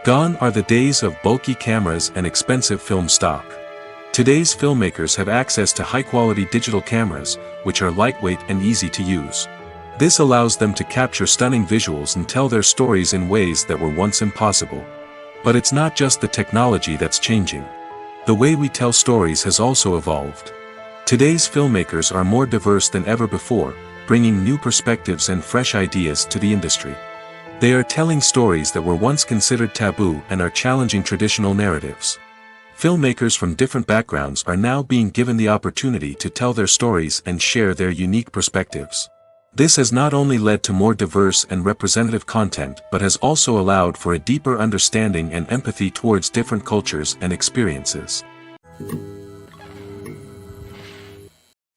Gone are the days of bulky cameras and expensive film stock. Today's filmmakers have access to high-quality digital cameras, which are lightweight and easy to use. This allows them to capture stunning visuals and tell their stories in ways that were once impossible. But it's not just the technology that's changing. The way we tell stories has also evolved. Today's filmmakers are more diverse than ever before, bringing new perspectives and fresh ideas to the industry. They are telling stories that were once considered taboo and are challenging traditional narratives. Filmmakers from different backgrounds are now being given the opportunity to tell their stories and share their unique perspectives. This has not only led to more diverse and representative content but has also allowed for a deeper understanding and empathy towards different cultures and experiences.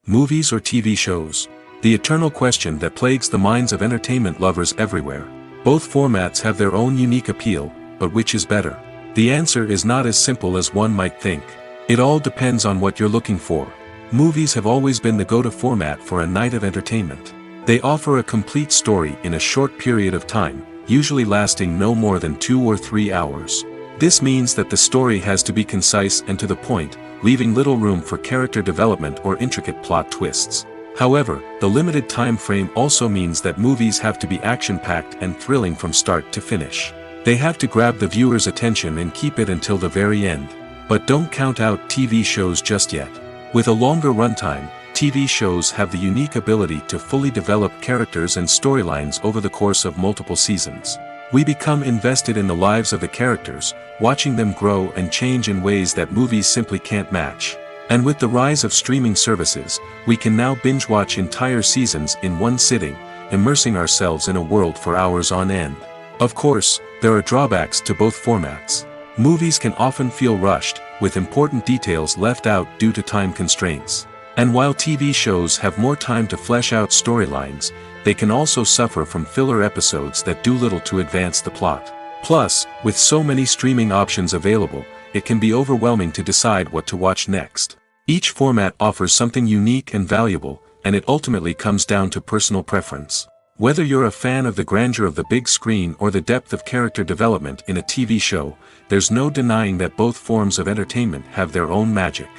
Movies or TV shows? The eternal question that plagues the minds of entertainment lovers everywhere. Both formats have their own unique appeal, but which is better? The answer is not as simple as one might think. It all depends on what you're looking for. Movies have always been the go-to format for a night of entertainment. They offer a complete story in a short period of time, usually lasting no more than 2 or 3 hours. This means that the story has to be concise and to the point, leaving little room for character development or intricate plot twists. However, the limited time frame also means that movies have to be action-packed and thrilling from start to finish. They have to grab the viewer's attention and keep it until the very end. But don't count out TV shows just yet. With a longer runtime, TV shows have the unique ability to fully develop characters and storylines over the course of multiple seasons. We become invested in the lives of the characters, watching them grow and change in ways that movies simply can't match. And with the rise of streaming services, we can now binge-watch entire seasons in one sitting, immersing ourselves in a world for hours on end. Of course, there are drawbacks to both formats. Movies can often feel rushed, with important details left out due to time constraints. And while TV shows have more time to flesh out storylines, they can also suffer from filler episodes that do little to advance the plot. Plus, with so many streaming options available, it can be overwhelming to decide what to watch next. Each format offers something unique and valuable, and it ultimately comes down to personal preference. Whether you're a fan of the grandeur of the big screen or the depth of character development in a TV show, there's no denying that both forms of entertainment have their own magic.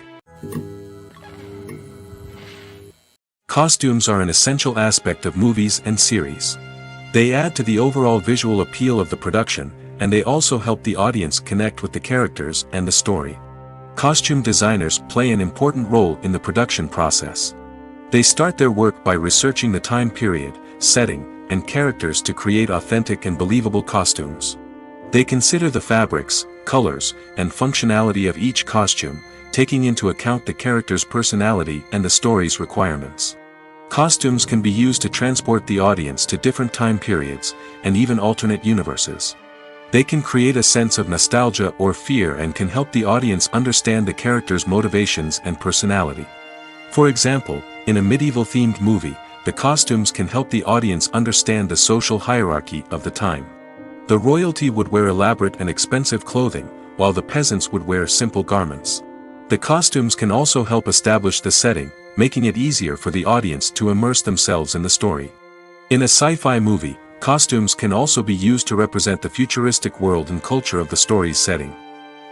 Costumes are an essential aspect of movies and series. They add to the overall visual appeal of the production, and they also help the audience connect with the characters and the story. Costume designers play an important role in the production process. They start their work by researching the time period, setting, and characters to create authentic and believable costumes. They consider the fabrics, colors, and functionality of each costume, taking into account the character's personality and the story's requirements. Costumes can be used to transport the audience to different time periods, and even alternate universes. They can create a sense of nostalgia or fear and can help the audience understand the character's motivations and personality. For example, in a medieval-themed movie, the costumes can help the audience understand the social hierarchy of the time. The royalty would wear elaborate and expensive clothing, while the peasants would wear simple garments. The costumes can also help establish the setting, making it easier for the audience to immerse themselves in the story. In a sci-fi movie, costumes can also be used to represent the futuristic world and culture of the story's setting.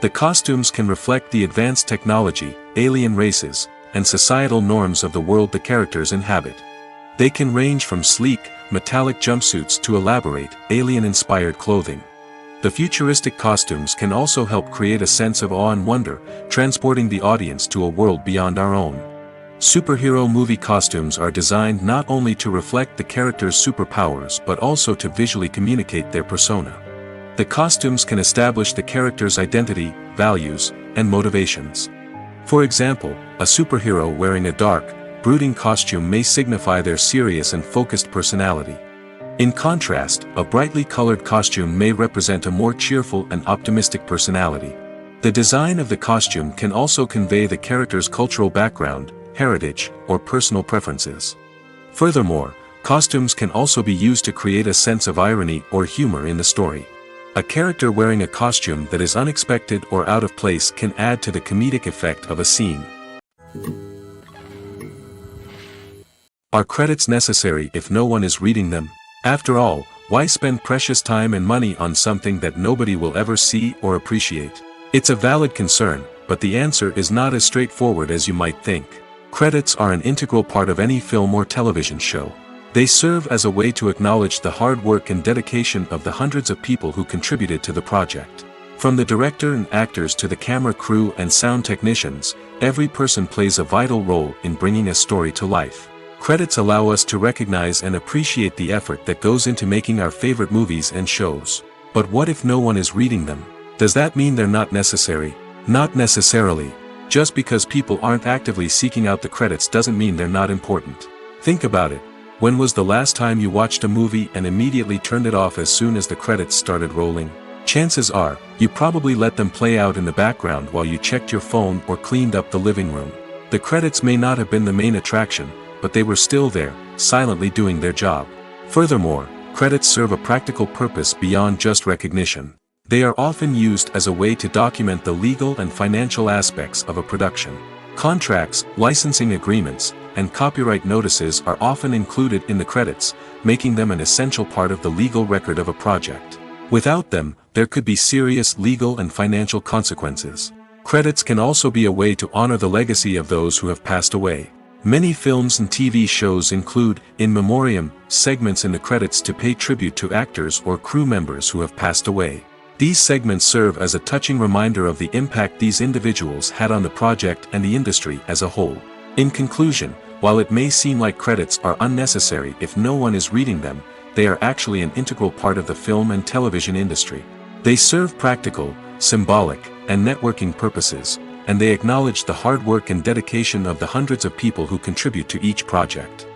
The costumes can reflect the advanced technology, alien races, and societal norms of the world the characters inhabit. They can range from sleek, metallic jumpsuits to elaborate, alien-inspired clothing. The futuristic costumes can also help create a sense of awe and wonder, transporting the audience to a world beyond our own. Superhero movie costumes are designed not only to reflect the character's superpowers but also to visually communicate their persona. The costumes can establish the character's identity, values, and motivations. For example, a superhero wearing a dark, brooding costume may signify their serious and focused personality. In contrast, a brightly colored costume may represent a more cheerful and optimistic personality. The design of the costume can also convey the character's cultural background, heritage, or personal preferences. Furthermore, costumes can also be used to create a sense of irony or humor in the story. A character wearing a costume that is unexpected or out of place can add to the comedic effect of a scene. Are credits necessary if no one is reading them? After all, why spend precious time and money on something that nobody will ever see or appreciate? It's a valid concern, but the answer is not as straightforward as you might think. Credits are an integral part of any film or television show. They serve as a way to acknowledge the hard work and dedication of the hundreds of people who contributed to the project. From the director and actors to the camera crew and sound technicians, every person plays a vital role in bringing a story to life. Credits allow us to recognize and appreciate the effort that goes into making our favorite movies and shows. But what if no one is reading them? Does that mean they're not necessary? Not necessarily. Just because people aren't actively seeking out the credits doesn't mean they're not important. Think about it. When was the last time you watched a movie and immediately turned it off as soon as the credits started rolling? Chances are, you probably let them play out in the background while you checked your phone or cleaned up the living room. The credits may not have been the main attraction, but they were still there, silently doing their job. Furthermore, credits serve a practical purpose beyond just recognition. They are often used as a way to document the legal and financial aspects of a production. Contracts, licensing agreements, and copyright notices are often included in the credits, making them an essential part of the legal record of a project. Without them, there could be serious legal and financial consequences. Credits can also be a way to honor the legacy of those who have passed away. Many films and TV shows include, in memoriam, segments in the credits to pay tribute to actors or crew members who have passed away. These segments serve as a touching reminder of the impact these individuals had on the project and the industry as a whole. In conclusion, while it may seem like credits are unnecessary if no one is reading them, they are actually an integral part of the film and television industry. They serve practical, symbolic, and networking purposes, and they acknowledge the hard work and dedication of the hundreds of people who contribute to each project.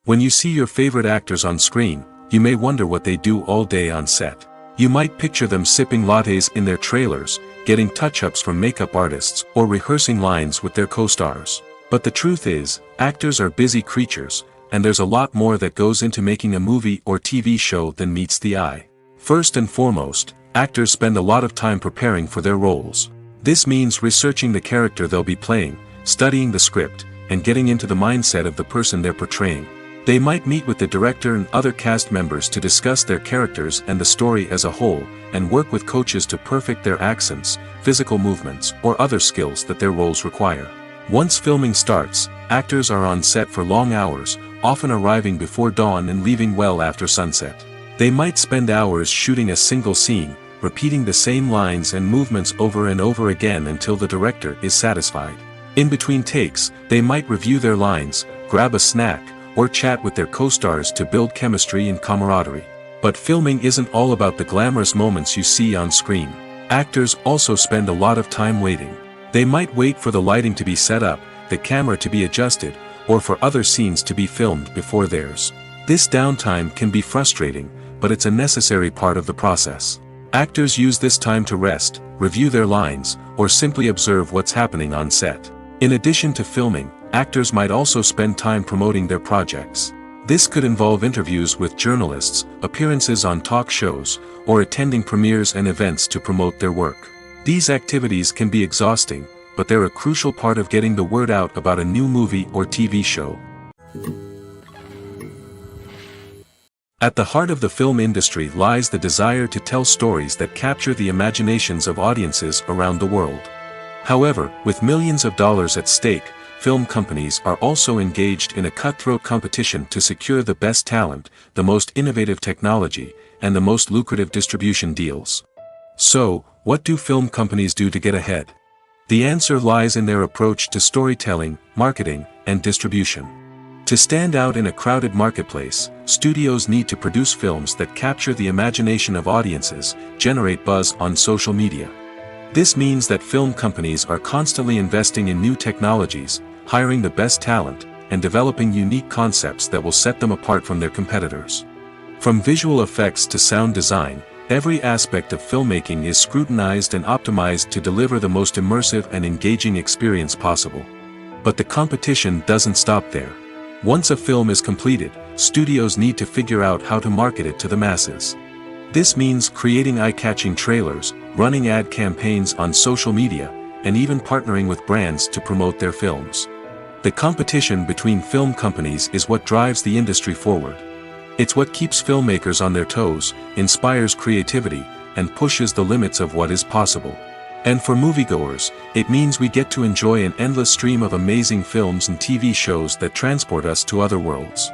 When you see your favorite actors on screen, you may wonder what they do all day on set. You might picture them sipping lattes in their trailers, getting touch-ups from makeup artists, or rehearsing lines with their co-stars. But the truth is, actors are busy creatures, and there's a lot more that goes into making a movie or TV show than meets the eye. First and foremost, actors spend a lot of time preparing for their roles. This means researching the character they'll be playing, studying the script, and getting into the mindset of the person they're portraying. They might meet with the director and other cast members to discuss their characters and the story as a whole, and work with coaches to perfect their accents, physical movements, or other skills that their roles require. Once filming starts, actors are on set for long hours, often arriving before dawn and leaving well after sunset. They might spend hours shooting a single scene, repeating the same lines and movements over and over again until the director is satisfied. In between takes, they might review their lines, grab a snack, or chat with their co-stars to build chemistry and camaraderie. But filming isn't all about the glamorous moments you see on screen. Actors also spend a lot of time waiting. They might wait for the lighting to be set up, the camera to be adjusted, or for other scenes to be filmed before theirs. This downtime can be frustrating, but it's a necessary part of the process. Actors use this time to rest, review their lines, or simply observe what's happening on set. In addition to filming, actors might also spend time promoting their projects. This could involve interviews with journalists, appearances on talk shows, or attending premieres and events to promote their work. These activities can be exhausting, but they're a crucial part of getting the word out about a new movie or TV show. At the heart of the film industry lies the desire to tell stories that capture the imaginations of audiences around the world. However, with millions of dollars at stake, film companies are also engaged in a cutthroat competition to secure the best talent, the most innovative technology, and the most lucrative distribution deals. So, what do film companies do to get ahead? The answer lies in their approach to storytelling, marketing, and distribution. To stand out in a crowded marketplace, studios need to produce films that capture the imagination of audiences, generate buzz on social media. This means that film companies are constantly investing in new technologies, hiring the best talent, and developing unique concepts that will set them apart from their competitors. From visual effects to sound design, every aspect of filmmaking is scrutinized and optimized to deliver the most immersive and engaging experience possible. But the competition doesn't stop there. Once a film is completed, studios need to figure out how to market it to the masses. This means creating eye-catching trailers, running ad campaigns on social media, and even partnering with brands to promote their films. The competition between film companies is what drives the industry forward. It's what keeps filmmakers on their toes, inspires creativity, and pushes the limits of what is possible. And for moviegoers, it means we get to enjoy an endless stream of amazing films and TV shows that transport us to other worlds.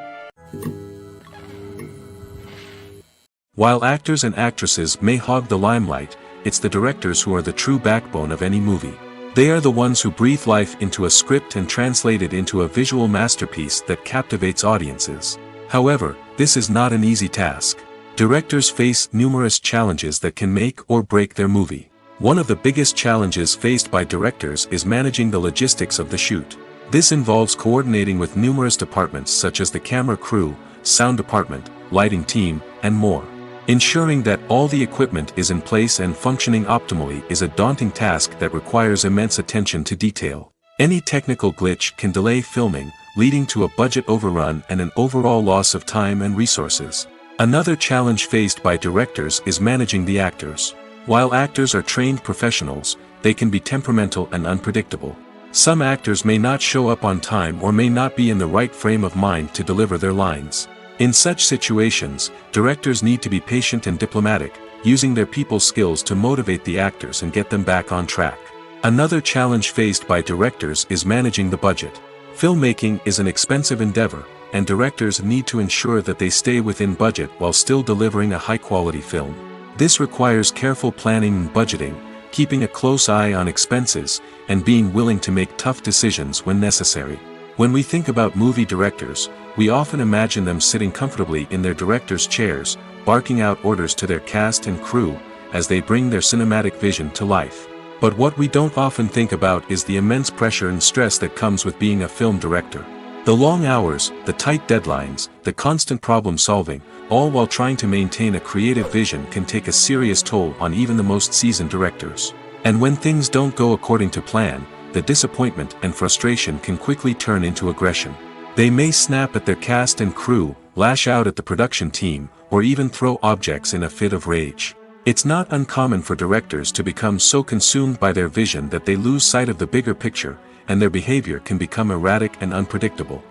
While actors and actresses may hog the limelight, it's the directors who are the true backbone of any movie. They are the ones who breathe life into a script and translate it into a visual masterpiece that captivates audiences. However, this is not an easy task. Directors face numerous challenges that can make or break their movie. One of the biggest challenges faced by directors is managing the logistics of the shoot. This involves coordinating with numerous departments such as the camera crew, sound department, lighting team, and more. Ensuring that all the equipment is in place and functioning optimally is a daunting task that requires immense attention to detail. Any technical glitch can delay filming, leading to a budget overrun and an overall loss of time and resources. Another challenge faced by directors is managing the actors. While actors are trained professionals, they can be temperamental and unpredictable. Some actors may not show up on time or may not be in the right frame of mind to deliver their lines. In such situations, directors need to be patient and diplomatic, using their people skills to motivate the actors and get them back on track. Another challenge faced by directors is managing the budget. Filmmaking is an expensive endeavor, and directors need to ensure that they stay within budget while still delivering a high-quality film. This requires careful planning and budgeting, keeping a close eye on expenses, and being willing to make tough decisions when necessary. When we think about movie directors, we often imagine them sitting comfortably in their director's chairs, barking out orders to their cast and crew, as they bring their cinematic vision to life. But what we don't often think about is the immense pressure and stress that comes with being a film director. The long hours, the tight deadlines, the constant problem solving, all while trying to maintain a creative vision can take a serious toll on even the most seasoned directors. And when things don't go according to plan, the disappointment and frustration can quickly turn into aggression. They may snap at their cast and crew, lash out at the production team, or even throw objects in a fit of rage. It's not uncommon for directors to become so consumed by their vision that they lose sight of the bigger picture, and their behavior can become erratic and unpredictable.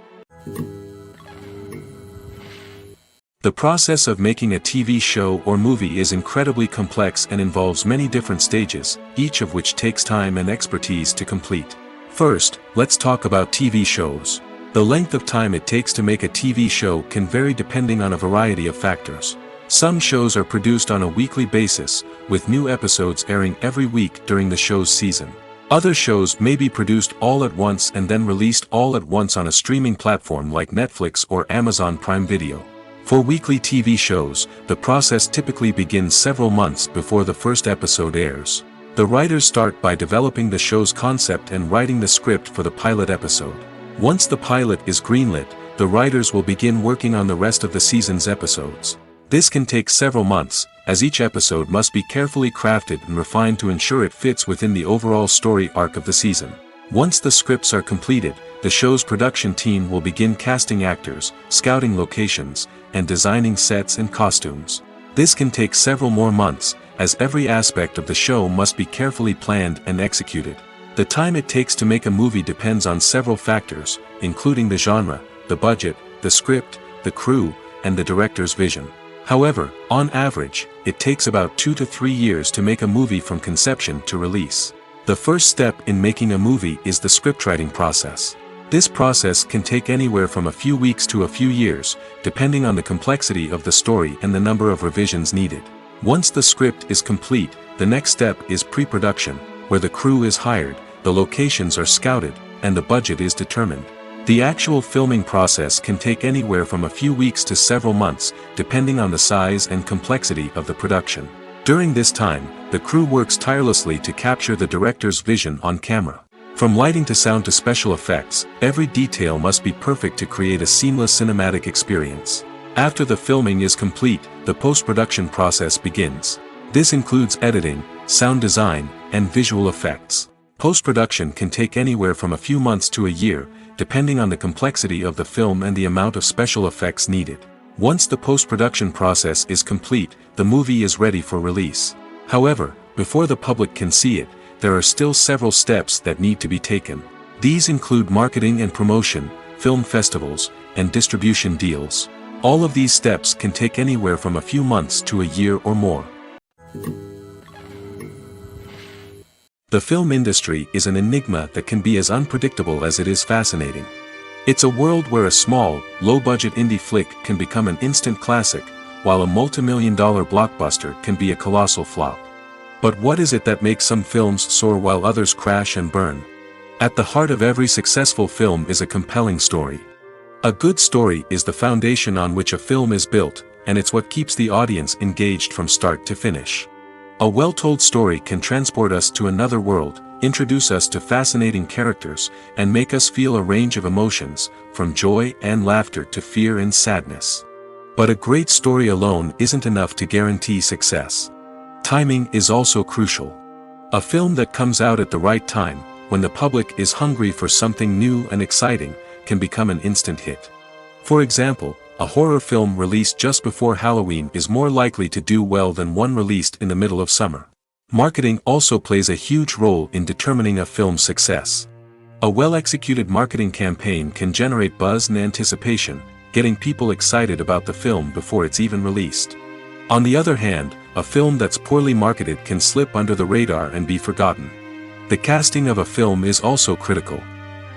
The process of making a TV show or movie is incredibly complex and involves many different stages, each of which takes time and expertise to complete. First, let's talk about TV shows. The length of time it takes to make a TV show can vary depending on a variety of factors. Some shows are produced on a weekly basis, with new episodes airing every week during the show's season. Other shows may be produced all at once and then released all at once on a streaming platform like Netflix or Amazon Prime Video. For weekly TV shows, the process typically begins several months before the first episode airs. The writers start by developing the show's concept and writing the script for the pilot episode. Once the pilot is greenlit, the writers will begin working on the rest of the season's episodes. This can take several months, as each episode must be carefully crafted and refined to ensure it fits within the overall story arc of the season. Once the scripts are completed, the show's production team will begin casting actors, scouting locations, and designing sets and costumes. This can take several more months, as every aspect of the show must be carefully planned and executed. The time it takes to make a movie depends on several factors, including the genre, the budget, the script, the crew, and the director's vision. However, on average, it takes about 2 to 3 years to make a movie from conception to release. The first step in making a movie is the scriptwriting process. This process can take anywhere from a few weeks to a few years, depending on the complexity of the story and the number of revisions needed. Once the script is complete, the next step is pre-production, where the crew is hired, the locations are scouted, and the budget is determined. The actual filming process can take anywhere from a few weeks to several months, depending on the size and complexity of the production. During this time, the crew works tirelessly to capture the director's vision on camera. From lighting to sound to special effects, every detail must be perfect to create a seamless cinematic experience. After the filming is complete, the post-production process begins. This includes editing, sound design, and visual effects. Post-production can take anywhere from a few months to a year, depending on the complexity of the film and the amount of special effects needed. Once the post-production process is complete, the movie is ready for release. However, before the public can see it, there are still several steps that need to be taken. These include marketing and promotion, film festivals, and distribution deals. All of these steps can take anywhere from a few months to a year or more. The film industry is an enigma that can be as unpredictable as it is fascinating. It's a world where a small, low-budget indie flick can become an instant classic, while a multi-million-dollar blockbuster can be a colossal flop. But what is it that makes some films soar while others crash and burn? At the heart of every successful film is a compelling story. A good story is the foundation on which a film is built, and it's what keeps the audience engaged from start to finish. A well-told story can transport us to another world, introduce us to fascinating characters, and make us feel a range of emotions, from joy and laughter to fear and sadness. But a great story alone isn't enough to guarantee success. Timing is also crucial. A film that comes out at the right time, when the public is hungry for something new and exciting, can become an instant hit. For example, a horror film released just before Halloween is more likely to do well than one released in the middle of summer. Marketing also plays a huge role in determining a film's success. A well-executed marketing campaign can generate buzz and anticipation, getting people excited about the film before it's even released. On the other hand, a film that's poorly marketed can slip under the radar and be forgotten. The casting of a film is also critical.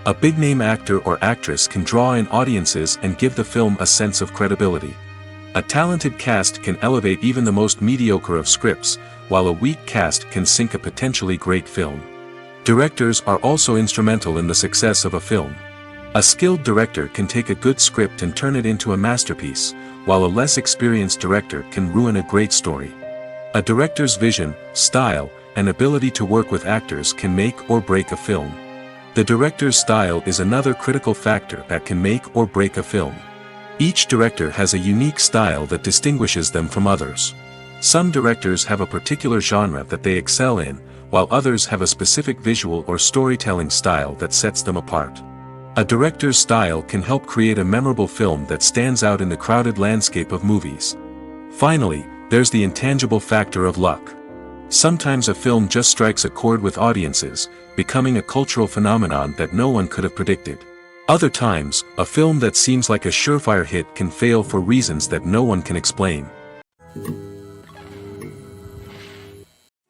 A big-name actor or actress can draw in audiences and give the film a sense of credibility. A talented cast can elevate even the most mediocre of scripts, while a weak cast can sink a potentially great film. Directors are also instrumental in the success of a film. A skilled director can take a good script and turn it into a masterpiece, while a less experienced director can ruin a great story. A director's vision, style, and ability to work with actors can make or break a film. The director's style is another critical factor that can make or break a film. Each director has a unique style that distinguishes them from others. Some directors have a particular genre that they excel in, while others have a specific visual or storytelling style that sets them apart. A director's style can help create a memorable film that stands out in the crowded landscape of movies. Finally, there's the intangible factor of luck. Sometimes a film just strikes a chord with audiences, becoming a cultural phenomenon that no one could have predicted. Other times, a film that seems like a surefire hit can fail for reasons that no one can explain.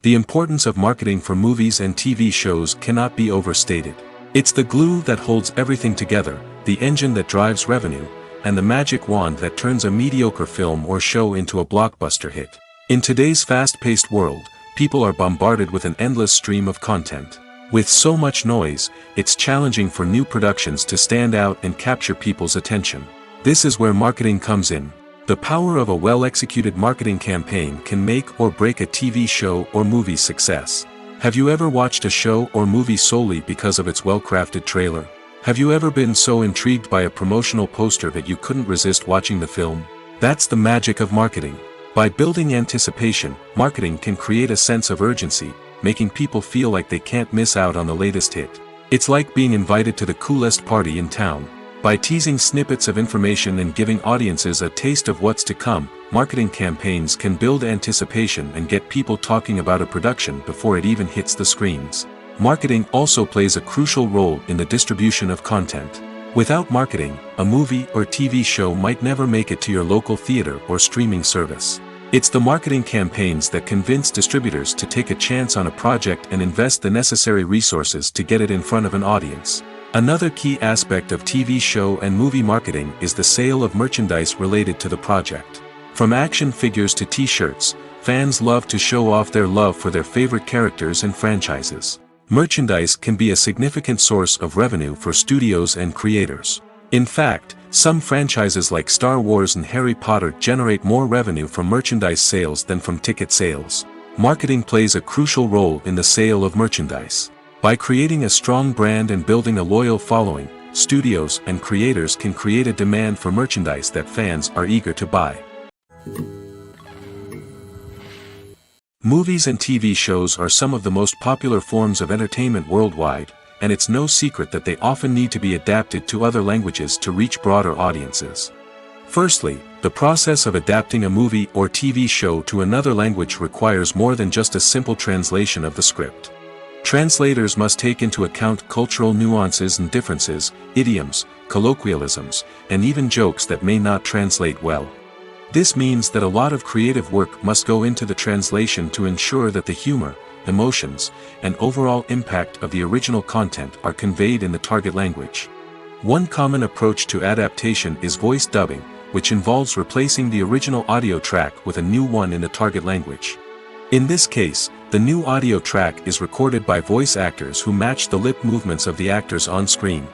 The importance of marketing for movies and TV shows cannot be overstated. It's the glue that holds everything together, the engine that drives revenue, and the magic wand that turns a mediocre film or show into a blockbuster hit. In today's fast-paced world, people are bombarded with an endless stream of content. With so much noise, it's challenging for new productions to stand out and capture people's attention. This is where marketing comes in. The power of a well-executed marketing campaign can make or break a TV show or movie's success. Have you ever watched a show or movie solely because of its well-crafted trailer? Have you ever been so intrigued by a promotional poster that you couldn't resist watching the film? That's the magic of marketing. By building anticipation, marketing can create a sense of urgency, making people feel like they can't miss out on the latest hit. It's like being invited to the coolest party in town. By teasing snippets of information and giving audiences a taste of what's to come, marketing campaigns can build anticipation and get people talking about a production before it even hits the screens. Marketing also plays a crucial role in the distribution of content. Without marketing, a movie or TV show might never make it to your local theater or streaming service. It's the marketing campaigns that convince distributors to take a chance on a project and invest the necessary resources to get it in front of an audience. Another key aspect of TV show and movie marketing is the sale of merchandise related to the project. From action figures to t-shirts, fans love to show off their love for their favorite characters and franchises. Merchandise can be a significant source of revenue for studios and creators. In fact, some franchises like Star Wars and Harry Potter generate more revenue from merchandise sales than from ticket sales. Marketing plays a crucial role in the sale of merchandise. By creating a strong brand and building a loyal following, studios and creators can create a demand for merchandise that fans are eager to buy. Movies and TV shows are some of the most popular forms of entertainment worldwide, and it's no secret that they often need to be adapted to other languages to reach broader audiences. Firstly, the process of adapting a movie or TV show to another language requires more than just a simple translation of the script. Translators must take into account cultural nuances and differences, idioms, colloquialisms, and even jokes that may not translate well. This means that a lot of creative work must go into the translation to ensure that the humor, emotions, and overall impact of the original content are conveyed in the target language. One common approach to adaptation is voice dubbing, which involves replacing the original audio track with a new one in the target language. In this case, the new audio track is recorded by voice actors who match the lip movements of the actors on screen.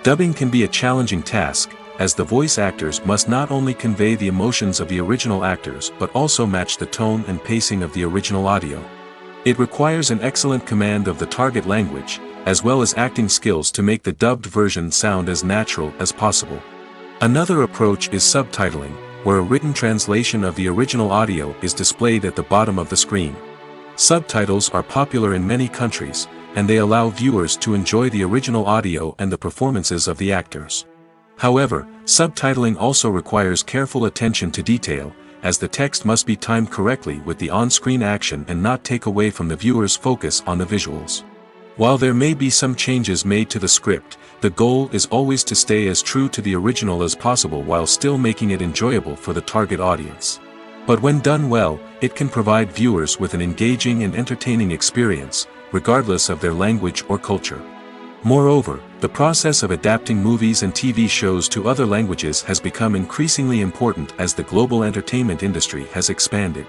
Dubbing can be a challenging task, as the voice actors must not only convey the emotions of the original actors but also match the tone and pacing of the original audio. It requires an excellent command of the target language, as well as acting skills to make the dubbed version sound as natural as possible. Another approach is subtitling, where a written translation of the original audio is displayed at the bottom of the screen. Subtitles are popular in many countries, and they allow viewers to enjoy the original audio and the performances of the actors. However, subtitling also requires careful attention to detail, as the text must be timed correctly with the on-screen action and not take away from the viewer's focus on the visuals. While there may be some changes made to the script, the goal is always to stay as true to the original as possible while still making it enjoyable for the target audience. But when done well, it can provide viewers with an engaging and entertaining experience, regardless of their language or culture. Moreover, the process of adapting movies and TV shows to other languages has become increasingly important as the global entertainment industry has expanded.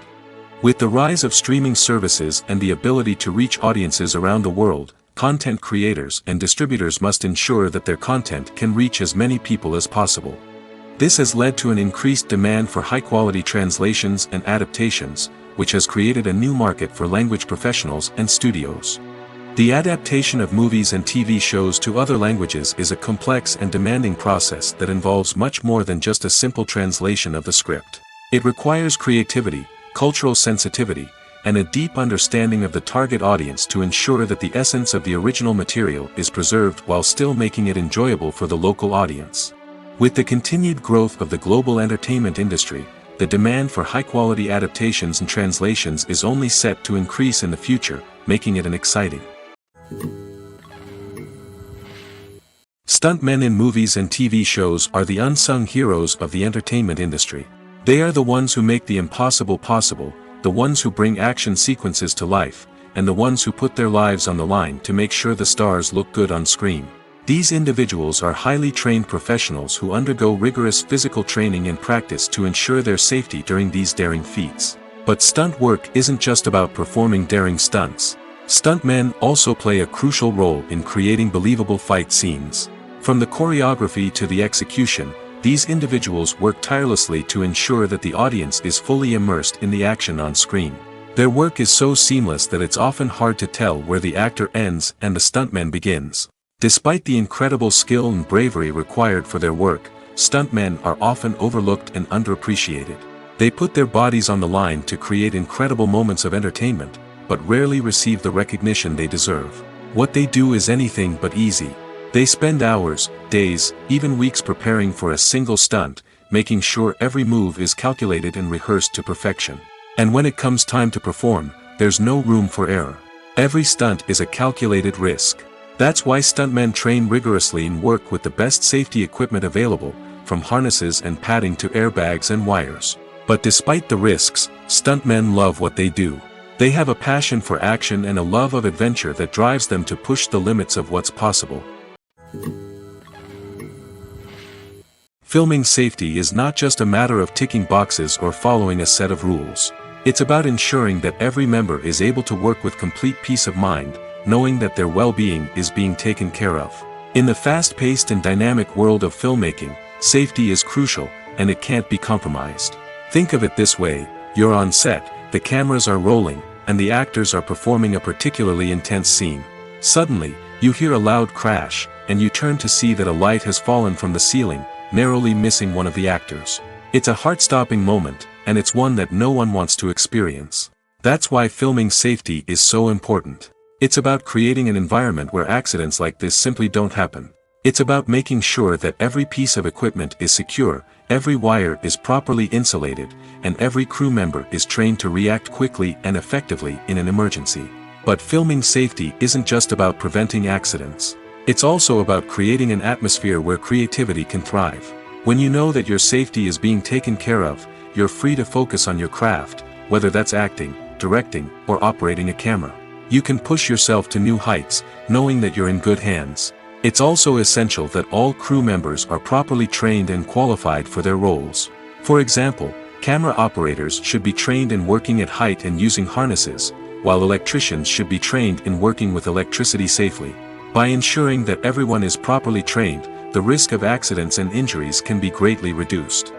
With the rise of streaming services and the ability to reach audiences around the world, content creators and distributors must ensure that their content can reach as many people as possible. This has led to an increased demand for high-quality translations and adaptations, which has created a new market for language professionals and studios. The adaptation of movies and TV shows to other languages is a complex and demanding process that involves much more than just a simple translation of the script. It requires creativity, cultural sensitivity, and a deep understanding of the target audience to ensure that the essence of the original material is preserved while still making it enjoyable for the local audience. With the continued growth of the global entertainment industry, the demand for high-quality adaptations and translations is only set to increase in the future, making it an exciting. Stuntmen in movies and TV shows are the unsung heroes of the entertainment industry. They are the ones who make the impossible possible, the ones who bring action sequences to life, and the ones who put their lives on the line to make sure the stars look good on screen. These individuals are highly trained professionals who undergo rigorous physical training and practice to ensure their safety during these daring feats. But stunt work isn't just about performing daring stunts. Stuntmen also play a crucial role in creating believable fight scenes. From the choreography to the execution, these individuals work tirelessly to ensure that the audience is fully immersed in the action on screen. Their work is so seamless that it's often hard to tell where the actor ends and the stuntman begins. Despite the incredible skill and bravery required for their work, stuntmen are often overlooked and underappreciated. They put their bodies on the line to create incredible moments of entertainment, but rarely receive the recognition they deserve. What they do is anything but easy. They spend hours, days, even weeks preparing for a single stunt, making sure every move is calculated and rehearsed to perfection. And when it comes time to perform, there's no room for error. Every stunt is a calculated risk. That's why stuntmen train rigorously and work with the best safety equipment available, from harnesses and padding to airbags and wires. But despite the risks, stuntmen love what they do. They have a passion for action and a love of adventure that drives them to push the limits of what's possible. Filming safety is not just a matter of ticking boxes or following a set of rules. It's about ensuring that every member is able to work with complete peace of mind, knowing that their well-being is being taken care of. In the fast-paced and dynamic world of filmmaking, safety is crucial, and it can't be compromised. Think of it this way: you're on set, the cameras are rolling, and the actors are performing a particularly intense scene. Suddenly, you hear a loud crash, and you turn to see that a light has fallen from the ceiling, narrowly missing one of the actors. It's a heart-stopping moment, and it's one that no one wants to experience. That's why filming safety is so important. It's about creating an environment where accidents like this simply don't happen. It's about making sure that every piece of equipment is secure, every wire is properly insulated, and every crew member is trained to react quickly and effectively in an emergency. But filming safety isn't just about preventing accidents. It's also about creating an atmosphere where creativity can thrive. When you know that your safety is being taken care of, you're free to focus on your craft, whether that's acting, directing, or operating a camera. You can push yourself to new heights, knowing that you're in good hands. It's also essential that all crew members are properly trained and qualified for their roles. For example, camera operators should be trained in working at height and using harnesses, while electricians should be trained in working with electricity safely. By ensuring that everyone is properly trained, the risk of accidents and injuries can be greatly reduced.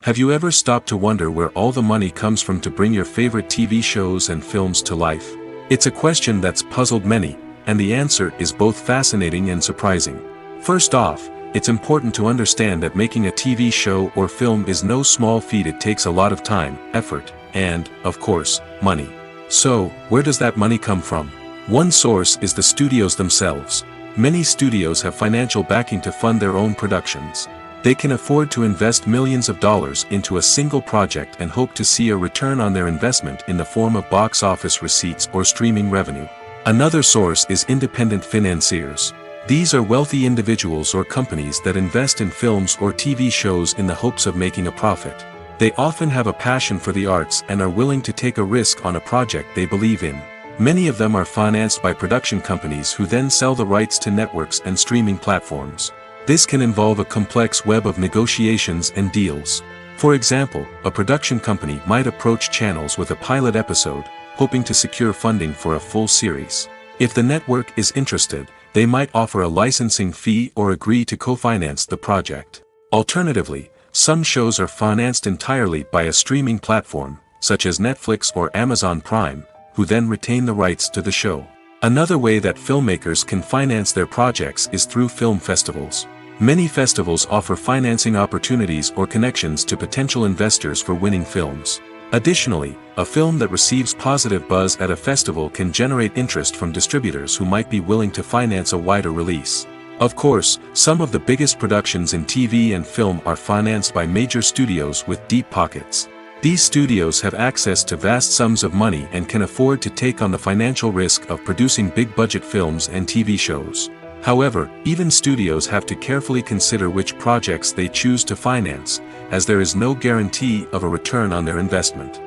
Have you ever stopped to wonder where all the money comes from to bring your favorite TV shows and films to life? It's a question that's puzzled many, and the answer is both fascinating and surprising. First off, it's important to understand that making a TV show or film is no small feat. It takes a lot of time, effort, and, of course, money. So, where does that money come from? One source is the studios themselves. Many studios have financial backing to fund their own productions. They can afford to invest millions of dollars into a single project and hope to see a return on their investment in the form of box office receipts or streaming revenue. Another source is independent financiers. These are wealthy individuals or companies that invest in films or TV shows in the hopes of making a profit. They often have a passion for the arts and are willing to take a risk on a project they believe in. Many of them are financed by production companies who then sell the rights to networks and streaming platforms. This can involve a complex web of negotiations and deals. For example, a production company might approach channels with a pilot episode, hoping to secure funding for a full series. If the network is interested, they might offer a licensing fee or agree to co-finance the project. Alternatively, some shows are financed entirely by a streaming platform, such as Netflix or Amazon Prime, who then retain the rights to the show. Another way that filmmakers can finance their projects is through film festivals. Many festivals offer financing opportunities or connections to potential investors for winning films. Additionally, a film that receives positive buzz at a festival can generate interest from distributors who might be willing to finance a wider release. Of course, some of the biggest productions in TV and film are financed by major studios with deep pockets. These studios have access to vast sums of money and can afford to take on the financial risk of producing big-budget films and TV shows. However, even studios have to carefully consider which projects they choose to finance, as there is no guarantee of a return on their investment.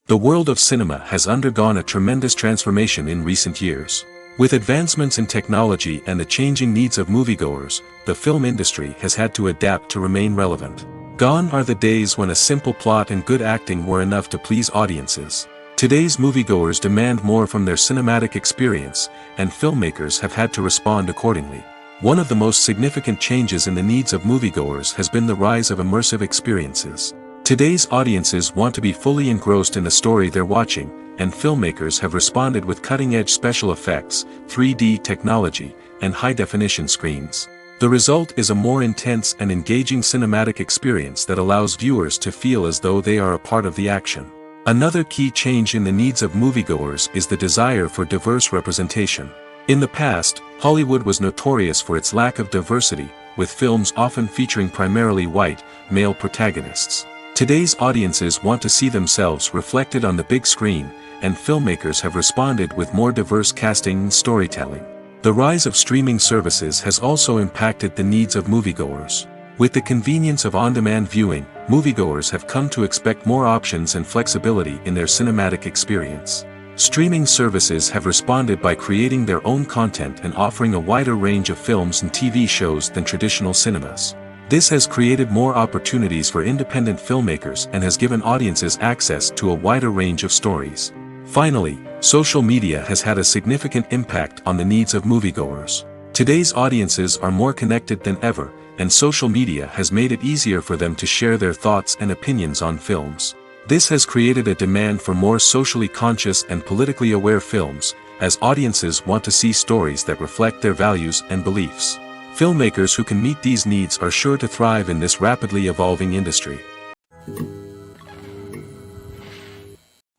The world of cinema has undergone a tremendous transformation in recent years. With advancements in technology and the changing needs of moviegoers, the film industry has had to adapt to remain relevant. Gone are the days when a simple plot and good acting were enough to please audiences. Today's moviegoers demand more from their cinematic experience, and filmmakers have had to respond accordingly. One of the most significant changes in the needs of moviegoers has been the rise of immersive experiences. Today's audiences want to be fully engrossed in the story they're watching, and filmmakers have responded with cutting-edge special effects, 3D technology, and high-definition screens. The result is a more intense and engaging cinematic experience that allows viewers to feel as though they are a part of the action. Another key change in the needs of moviegoers is the desire for diverse representation. In the past, Hollywood was notorious for its lack of diversity, with films often featuring primarily white, male protagonists. Today's audiences want to see themselves reflected on the big screen, and filmmakers have responded with more diverse casting and storytelling. The rise of streaming services has also impacted the needs of moviegoers. With the convenience of on-demand viewing, moviegoers have come to expect more options and flexibility in their cinematic experience. Streaming services have responded by creating their own content and offering a wider range of films and TV shows than traditional cinemas. This has created more opportunities for independent filmmakers and has given audiences access to a wider range of stories. Finally, social media has had a significant impact on the needs of moviegoers. Today's audiences are more connected than ever, and social media has made it easier for them to share their thoughts and opinions on films. This has created a demand for more socially conscious and politically aware films, as audiences want to see stories that reflect their values and beliefs. Filmmakers who can meet these needs are sure to thrive in this rapidly evolving industry.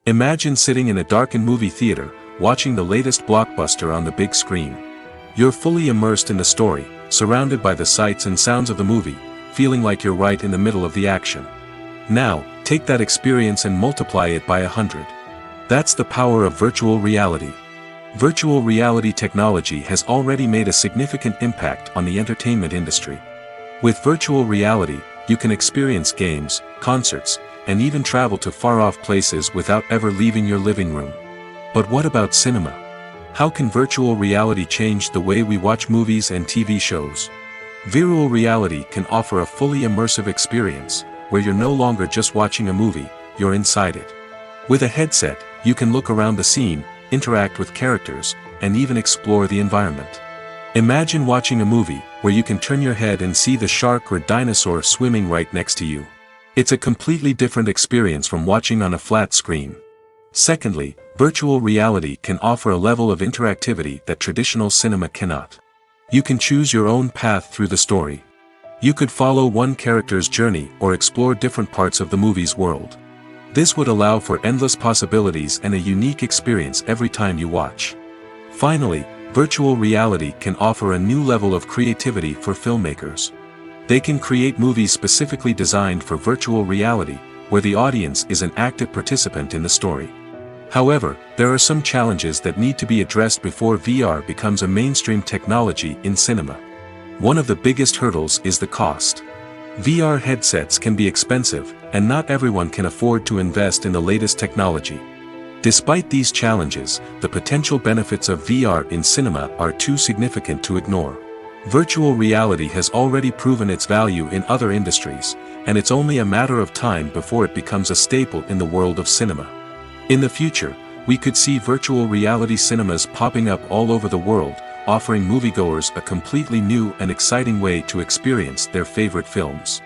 Imagine sitting in a darkened movie theater, watching the latest blockbuster on the big screen. You're fully immersed in the story, surrounded by the sights and sounds of the movie, feeling like you're right in the middle of the action. Now, take that experience and multiply it by 100. That's the power of virtual reality. Virtual reality technology has already made a significant impact on the entertainment industry. With virtual reality, you can experience games, concerts, and even travel to far-off places without ever leaving your living room. But what about cinema? How can virtual reality change the way we watch movies and TV shows? Virtual reality can offer a fully immersive experience, where you're no longer just watching a movie, you're inside it. With a headset, you can look around the scene, interact with characters, and even explore the environment. Imagine watching a movie, where you can turn your head and see the shark or dinosaur swimming right next to you. It's a completely different experience from watching on a flat screen. Secondly, virtual reality can offer a level of interactivity that traditional cinema cannot. You can choose your own path through the story. You could follow one character's journey or explore different parts of the movie's world. This would allow for endless possibilities and a unique experience every time you watch. Finally, virtual reality can offer a new level of creativity for filmmakers. They can create movies specifically designed for virtual reality, where the audience is an active participant in the story. However, there are some challenges that need to be addressed before VR becomes a mainstream technology in cinema. One of the biggest hurdles is the cost. VR headsets can be expensive, and not everyone can afford to invest in the latest technology. Despite these challenges, the potential benefits of VR in cinema are too significant to ignore. Virtual reality has already proven its value in other industries, and it's only a matter of time before it becomes a staple in the world of cinema. In the future, we could see virtual reality cinemas popping up all over the world, offering moviegoers a completely new and exciting way to experience their favorite films.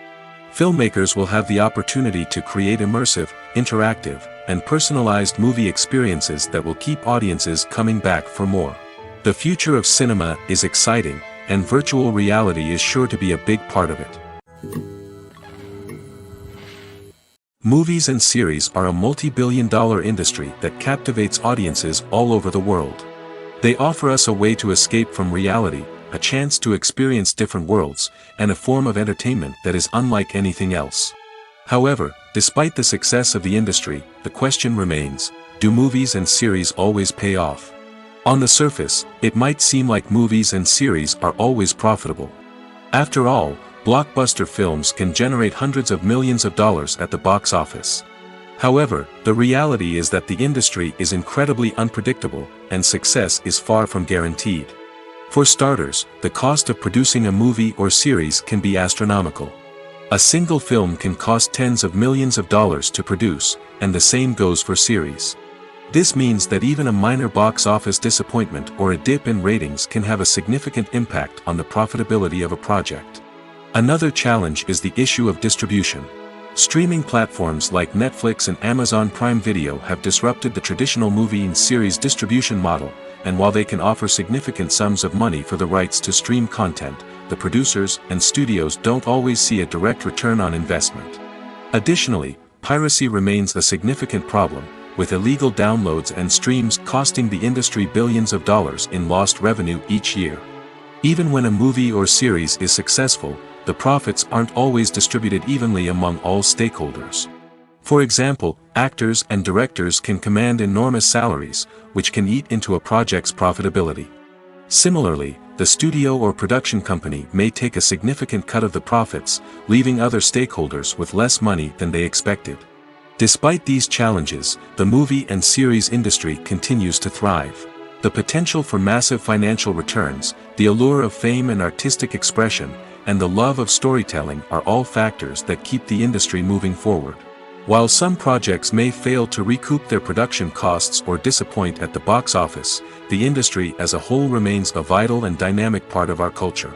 Filmmakers will have the opportunity to create immersive, interactive, and personalized movie experiences that will keep audiences coming back for more. The future of cinema is exciting, and virtual reality is sure to be a big part of it. Movies and series are a multi-billion-dollar industry that captivates audiences all over the world. They offer us a way to escape from reality, a chance to experience different worlds, and a form of entertainment that is unlike anything else. However, despite the success of the industry, the question remains, do movies and series always pay off? On the surface, it might seem like movies and series are always profitable. After all, blockbuster films can generate hundreds of millions of dollars at the box office. However, the reality is that the industry is incredibly unpredictable, and success is far from guaranteed. For starters, the cost of producing a movie or series can be astronomical. A single film can cost tens of millions of dollars to produce, and the same goes for series. This means that even a minor box office disappointment or a dip in ratings can have a significant impact on the profitability of a project. Another challenge is the issue of distribution. Streaming platforms like Netflix and Amazon Prime Video have disrupted the traditional movie and series distribution model, and while they can offer significant sums of money for the rights to stream content, the producers and studios don't always see a direct return on investment. Additionally, piracy remains a significant problem, with illegal downloads and streams costing the industry billions of dollars in lost revenue each year. Even when a movie or series is successful, the profits aren't always distributed evenly among all stakeholders. For example, actors and directors can command enormous salaries, which can eat into a project's profitability. Similarly, the studio or production company may take a significant cut of the profits, leaving other stakeholders with less money than they expected. Despite these challenges, the movie and series industry continues to thrive. The potential for massive financial returns, the allure of fame and artistic expression, and the love of storytelling are all factors that keep the industry moving forward. While some projects may fail to recoup their production costs or disappoint at the box office, the industry as a whole remains a vital and dynamic part of our culture.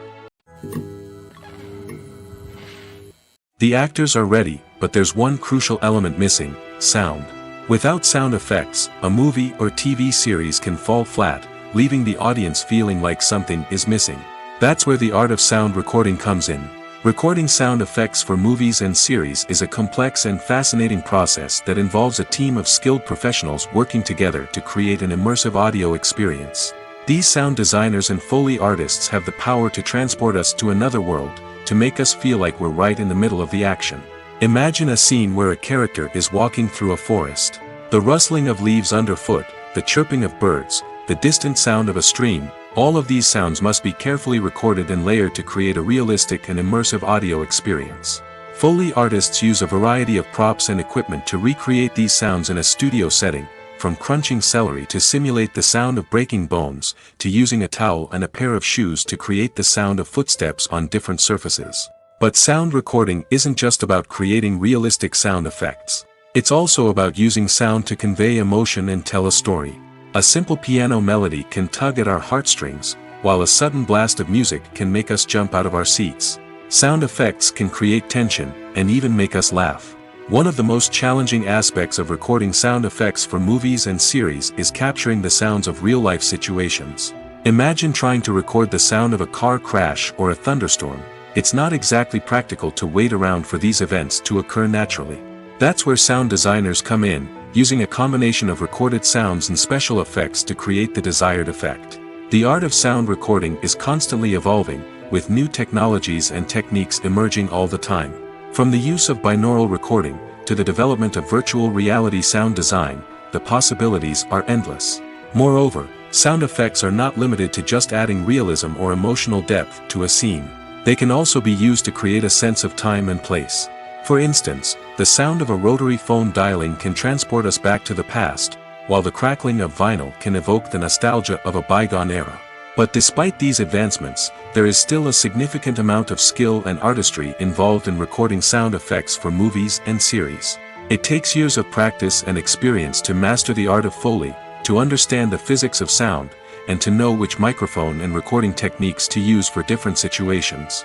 The actors are ready, but there's one crucial element missing: sound. Without sound effects, a movie or TV series can fall flat, leaving the audience feeling like something is missing. That's where the art of sound recording comes in. Recording sound effects for movies and series is a complex and fascinating process that involves a team of skilled professionals working together to create an immersive audio experience. These sound designers and Foley artists have the power to transport us to another world, to make us feel like we're right in the middle of the action. Imagine a scene where a character is walking through a forest. The rustling of leaves underfoot, the chirping of birds, the distant sound of a stream, all of these sounds must be carefully recorded and layered to create a realistic and immersive audio experience. Foley artists use a variety of props and equipment to recreate these sounds in a studio setting, from crunching celery to simulate the sound of breaking bones, to using a towel and a pair of shoes to create the sound of footsteps on different surfaces. But sound recording isn't just about creating realistic sound effects. It's also about using sound to convey emotion and tell a story. A simple piano melody can tug at our heartstrings, while a sudden blast of music can make us jump out of our seats. Sound effects can create tension, and even make us laugh. One of the most challenging aspects of recording sound effects for movies and series is capturing the sounds of real-life situations. Imagine trying to record the sound of a car crash or a thunderstorm. It's not exactly practical to wait around for these events to occur naturally. That's where sound designers come in, using a combination of recorded sounds and special effects to create the desired effect. The art of sound recording is constantly evolving, with new technologies and techniques emerging all the time. From the use of binaural recording, to the development of virtual reality sound design, the possibilities are endless. Moreover, sound effects are not limited to just adding realism or emotional depth to a scene. They can also be used to create a sense of time and place. For instance, the sound of a rotary phone dialing can transport us back to the past, while the crackling of vinyl can evoke the nostalgia of a bygone era. But despite these advancements, there is still a significant amount of skill and artistry involved in recording sound effects for movies and series. It takes years of practice and experience to master the art of Foley, to understand the physics of sound, and to know which microphone and recording techniques to use for different situations.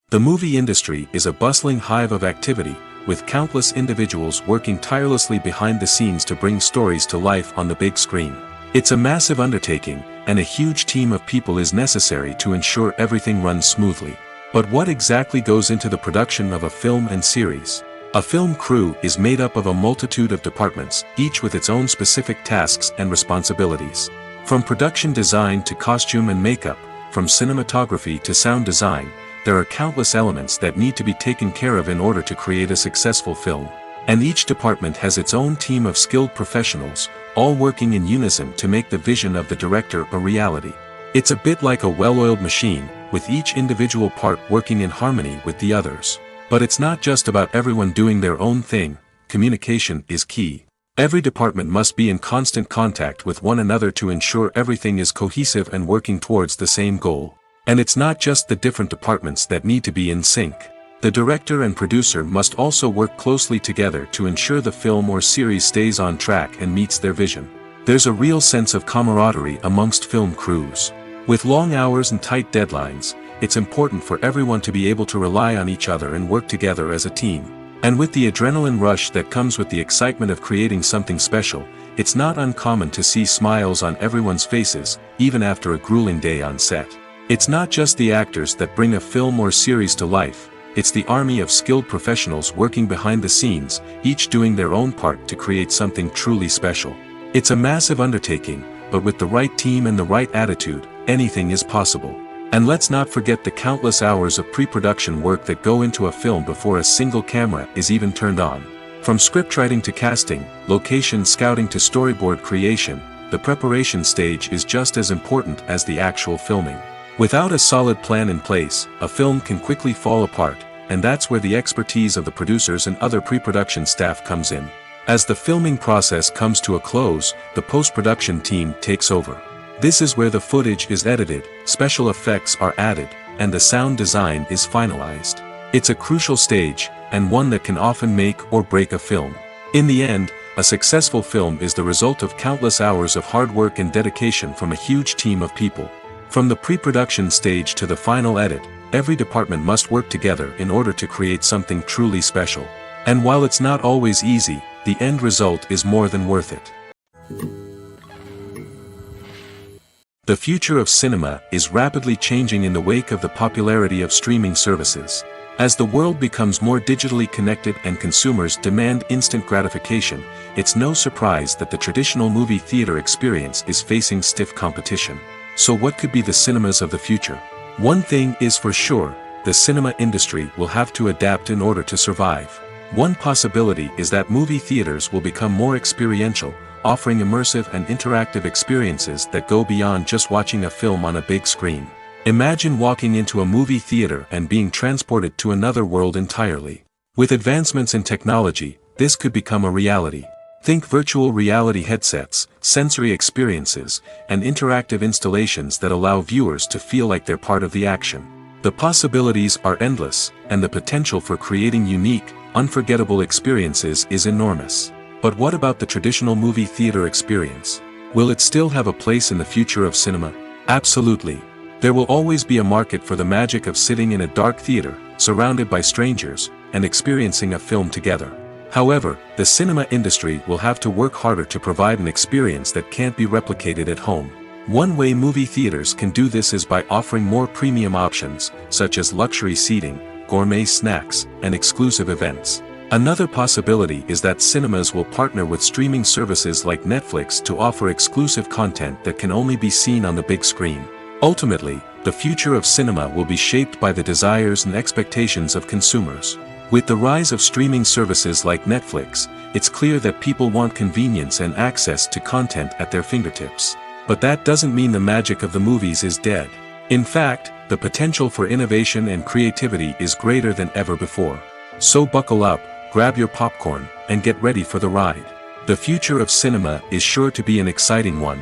The movie industry is a bustling hive of activity, with countless individuals working tirelessly behind the scenes to bring stories to life on the big screen. It's a massive undertaking, and a huge team of people is necessary to ensure everything runs smoothly. But what exactly goes into the production of a film and series? A film crew is made up of a multitude of departments, each with its own specific tasks and responsibilities. From production design to costume and makeup, from cinematography to sound design, there are countless elements that need to be taken care of in order to create a successful film. And each department has its own team of skilled professionals, all working in unison to make the vision of the director a reality. It's a bit like a well-oiled machine, with each individual part working in harmony with the others. But it's not just about everyone doing their own thing. Communication is key. Every department must be in constant contact with one another to ensure everything is cohesive and working towards the same goal. And it's not just the different departments that need to be in sync. The director and producer must also work closely together to ensure the film or series stays on track and meets their vision. There's a real sense of camaraderie amongst film crews. With long hours and tight deadlines, it's important for everyone to be able to rely on each other and work together as a team. And with the adrenaline rush that comes with the excitement of creating something special, it's not uncommon to see smiles on everyone's faces, even after a grueling day on set. It's not just the actors that bring a film or series to life, it's the army of skilled professionals working behind the scenes, each doing their own part to create something truly special. It's a massive undertaking, but with the right team and the right attitude, anything is possible. And let's not forget the countless hours of pre-production work that go into a film before a single camera is even turned on. From scriptwriting to casting, location scouting to storyboard creation, the preparation stage is just as important as the actual filming. Without a solid plan in place, a film can quickly fall apart, and that's where the expertise of the producers and other pre-production staff comes in. As the filming process comes to a close, the post-production team takes over. This is where the footage is edited, special effects are added, and the sound design is finalized. It's a crucial stage, and one that can often make or break a film. In the end, a successful film is the result of countless hours of hard work and dedication from a huge team of people. From the pre-production stage to the final edit, every department must work together in order to create something truly special. And while it's not always easy, the end result is more than worth it. The future of cinema is rapidly changing in the wake of the popularity of streaming services. As the world becomes more digitally connected and consumers demand instant gratification, it's no surprise that the traditional movie theater experience is facing stiff competition. So what could be the cinemas of the future? One thing is for sure, the cinema industry will have to adapt in order to survive. One possibility is that movie theaters will become more experiential, offering immersive and interactive experiences that go beyond just watching a film on a big screen. Imagine walking into a movie theater and being transported to another world entirely. With advancements in technology, this could become a reality. Think virtual reality headsets, sensory experiences, and interactive installations that allow viewers to feel like they're part of the action. The possibilities are endless, and the potential for creating unique, unforgettable experiences is enormous. But what about the traditional movie theater experience? Will it still have a place in the future of cinema? Absolutely. There will always be a market for the magic of sitting in a dark theater, surrounded by strangers, and experiencing a film together. However, the cinema industry will have to work harder to provide an experience that can't be replicated at home. One way movie theaters can do this is by offering more premium options, such as luxury seating, gourmet snacks, and exclusive events. Another possibility is that cinemas will partner with streaming services like Netflix to offer exclusive content that can only be seen on the big screen. Ultimately, the future of cinema will be shaped by the desires and expectations of consumers. With the rise of streaming services like Netflix, it's clear that people want convenience and access to content at their fingertips. But that doesn't mean the magic of the movies is dead. In fact, the potential for innovation and creativity is greater than ever before. So buckle up, grab your popcorn, and get ready for the ride. The future of cinema is sure to be an exciting one.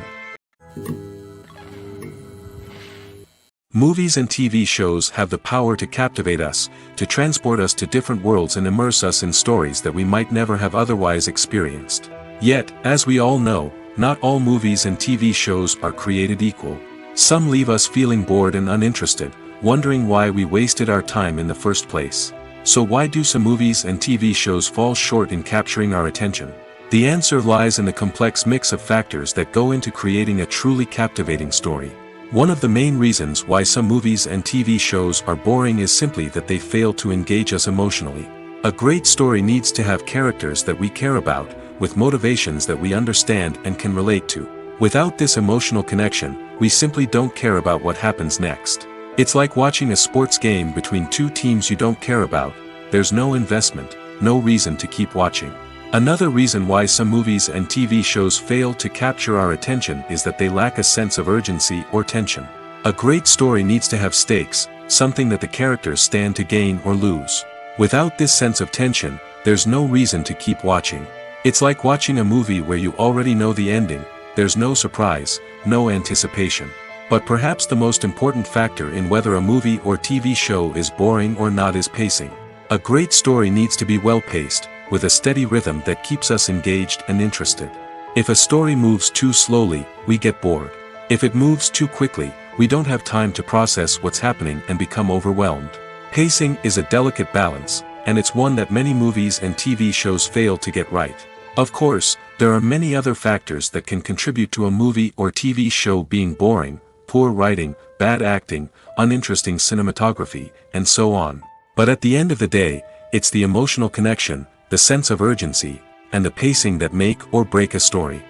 Movies and TV shows have the power to captivate us, to transport us to different worlds and immerse us in stories that we might never have otherwise experienced. Yet, as we all know, not all movies and TV shows are created equal. Some leave us feeling bored and uninterested, wondering why we wasted our time in the first place. So why do some movies and TV shows fall short in capturing our attention? The answer lies in the complex mix of factors that go into creating a truly captivating story. One of the main reasons why some movies and TV shows are boring is simply that they fail to engage us emotionally. A great story needs to have characters that we care about, with motivations that we understand and can relate to. Without this emotional connection, we simply don't care about what happens next. It's like watching a sports game between two teams you don't care about. There's no investment, no reason to keep watching. Another reason why some movies and TV shows fail to capture our attention is that they lack a sense of urgency or tension. A great story needs to have stakes, something that the characters stand to gain or lose. Without this sense of tension, there's no reason to keep watching. It's like watching a movie where you already know the ending. There's no surprise, no anticipation. But perhaps the most important factor in whether a movie or TV show is boring or not is pacing. A great story needs to be well-paced, with a steady rhythm that keeps us engaged and interested. If a story moves too slowly, we get bored. If it moves too quickly, we don't have time to process what's happening and become overwhelmed. Pacing is a delicate balance, and it's one that many movies and TV shows fail to get right. Of course, there are many other factors that can contribute to a movie or TV show being boring: poor writing, bad acting, uninteresting cinematography, and so on. But at the end of the day, it's the emotional connection, the sense of urgency, and the pacing that make or break a story.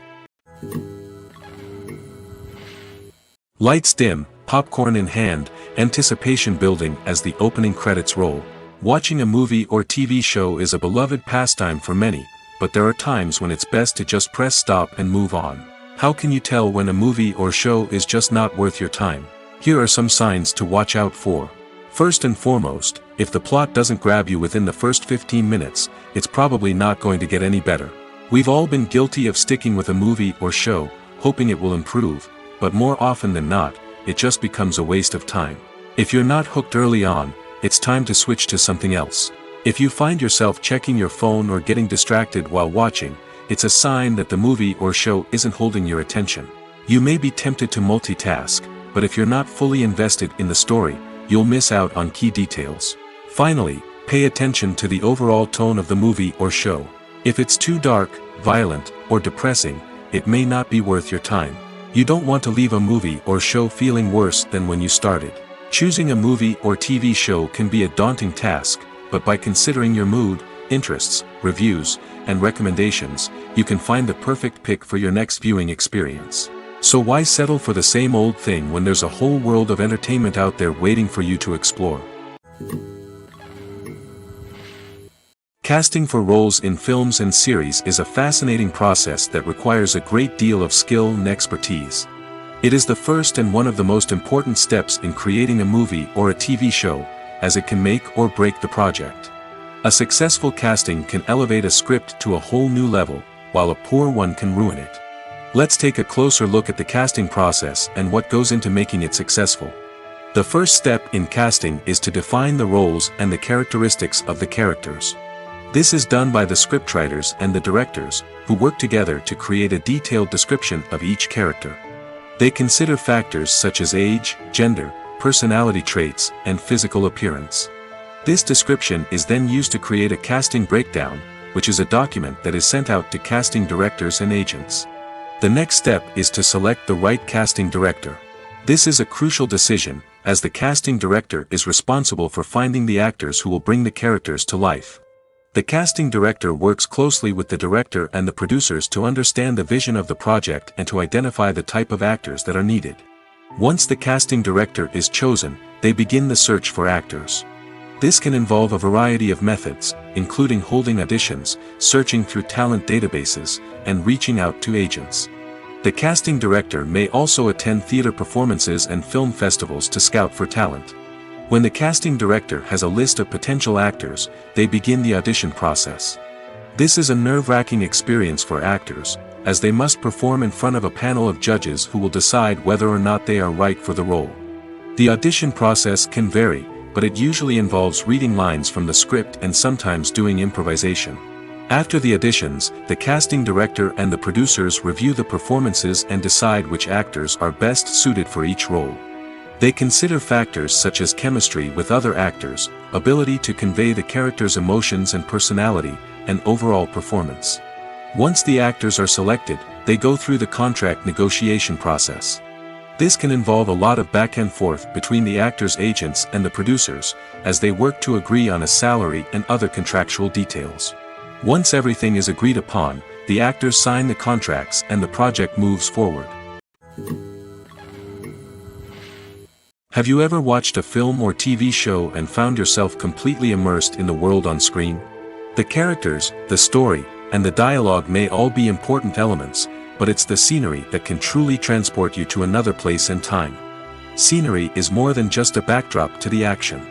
Lights dim, popcorn in hand, anticipation building as the opening credits roll. Watching a movie or TV show is a beloved pastime for many, but there are times when it's best to just press stop and move on. How can you tell when a movie or show is just not worth your time? Here are some signs to watch out for. First and foremost, if the plot doesn't grab you within the first 15 minutes, it's probably not going to get any better. We've all been guilty of sticking with a movie or show, hoping it will improve, but more often than not, it just becomes a waste of time. If you're not hooked early on, it's time to switch to something else. If you find yourself checking your phone or getting distracted while watching, it's a sign that the movie or show isn't holding your attention. You may be tempted to multitask, but if you're not fully invested in the story, you'll miss out on key details. Finally, pay attention to the overall tone of the movie or show. If it's too dark, violent, or depressing, it may not be worth your time. You don't want to leave a movie or show feeling worse than when you started. Choosing a movie or TV show can be a daunting task, but by considering your mood, interests, reviews, and recommendations, you can find the perfect pick for your next viewing experience. So why settle for the same old thing when there's a whole world of entertainment out there waiting for you to explore? Casting for roles in films and series is a fascinating process that requires a great deal of skill and expertise. It is the first and one of the most important steps in creating a movie or a TV show, as it can make or break the project. A successful casting can elevate a script to a whole new level, while a poor one can ruin it. Let's take a closer look at the casting process and what goes into making it successful. The first step in casting is to define the roles and the characteristics of the characters. This is done by the scriptwriters and the directors, who work together to create a detailed description of each character. They consider factors such as age, gender, personality traits, and physical appearance. This description is then used to create a casting breakdown, which is a document that is sent out to casting directors and agents. The next step is to select the right casting director. This is a crucial decision, as the casting director is responsible for finding the actors who will bring the characters to life. The casting director works closely with the director and the producers to understand the vision of the project and to identify the type of actors that are needed. Once the casting director is chosen, they begin the search for actors. This can involve a variety of methods, including holding auditions, searching through talent databases, and reaching out to agents. The casting director may also attend theater performances and film festivals to scout for talent. When the casting director has a list of potential actors, they begin the audition process. This is a nerve-wracking experience for actors, as they must perform in front of a panel of judges who will decide whether or not they are right for the role. The audition process can vary, but it usually involves reading lines from the script and sometimes doing improvisation. After the auditions, the casting director and the producers review the performances and decide which actors are best suited for each role. They consider factors such as chemistry with other actors, ability to convey the character's emotions and personality, and overall performance. Once the actors are selected, they go through the contract negotiation process. This can involve a lot of back and forth between the actors' agents and the producers, as they work to agree on a salary and other contractual details. Once everything is agreed upon, the actors sign the contracts and the project moves forward. Have you ever watched a film or TV show and found yourself completely immersed in the world on screen? The characters, the story, and the dialogue may all be important elements, but it's the scenery that can truly transport you to another place and time. Scenery is more than just a backdrop to the action.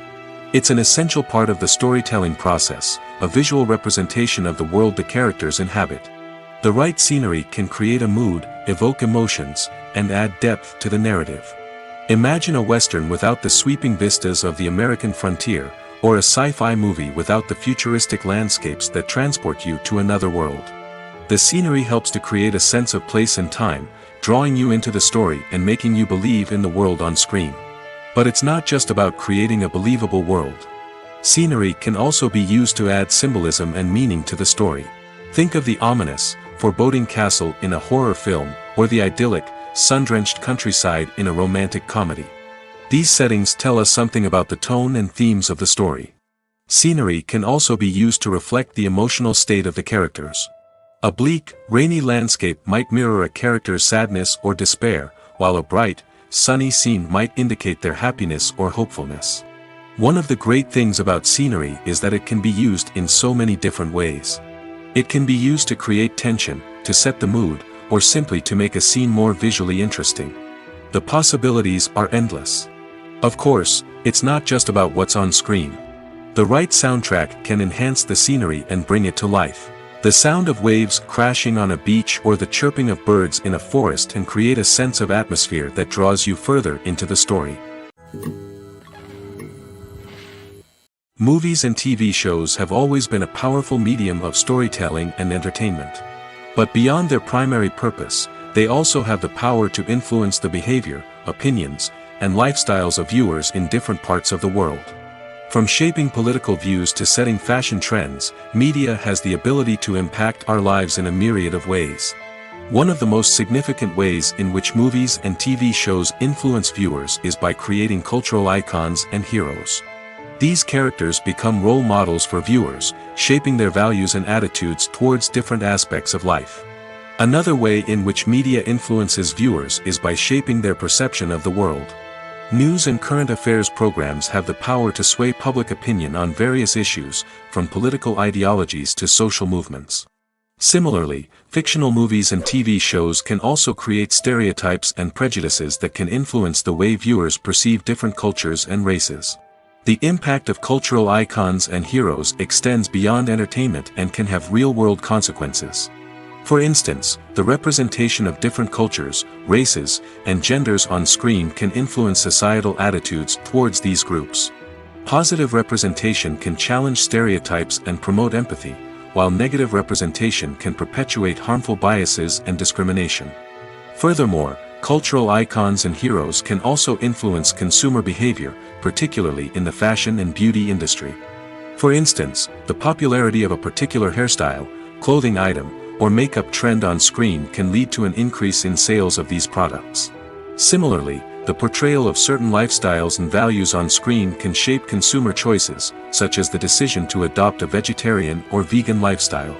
It's an essential part of the storytelling process, a visual representation of the world the characters inhabit. The right scenery can create a mood, evoke emotions, and add depth to the narrative. Imagine a Western without the sweeping vistas of the American frontier, or a sci-fi movie without the futuristic landscapes that transport you to another world. The scenery helps to create a sense of place and time, drawing you into the story and making you believe in the world on screen. But it's not just about creating a believable world. Scenery can also be used to add symbolism and meaning to the story. Think of the ominous, foreboding castle in a horror film, or the idyllic, sun-drenched countryside in a romantic comedy. These settings tell us something about the tone and themes of the story. Scenery can also be used to reflect the emotional state of the characters. A bleak, rainy landscape might mirror a character's sadness or despair, while a bright, sunny scene might indicate their happiness or hopefulness. One of the great things about scenery is that it can be used in so many different ways. It can be used to create tension, to set the mood, or simply to make a scene more visually interesting. The possibilities are endless. Of course, it's not just about what's on screen. The right soundtrack can enhance the scenery and bring it to life. The sound of waves crashing on a beach or the chirping of birds in a forest can create a sense of atmosphere that draws you further into the story. Movies and TV shows have always been a powerful medium of storytelling and entertainment. But beyond their primary purpose, they also have the power to influence the behavior, opinions, and lifestyles of viewers in different parts of the world. From shaping political views to setting fashion trends, media has the ability to impact our lives in a myriad of ways. One of the most significant ways in which movies and TV shows influence viewers is by creating cultural icons and heroes. These characters become role models for viewers, shaping their values and attitudes towards different aspects of life. Another way in which media influences viewers is by shaping their perception of the world. News and current affairs programs have the power to sway public opinion on various issues, from political ideologies to social movements. Similarly, fictional movies and TV shows can also create stereotypes and prejudices that can influence the way viewers perceive different cultures and races. The impact of cultural icons and heroes extends beyond entertainment and can have real-world consequences. For instance, the representation of different cultures, races, and genders on screen can influence societal attitudes towards these groups. Positive representation can challenge stereotypes and promote empathy, while negative representation can perpetuate harmful biases and discrimination. Furthermore, cultural icons and heroes can also influence consumer behavior, particularly in the fashion and beauty industry. For instance, the popularity of a particular hairstyle, clothing item, or makeup trend on screen can lead to an increase in sales of these products. Similarly, the portrayal of certain lifestyles and values on screen can shape consumer choices, such as the decision to adopt a vegetarian or vegan lifestyle.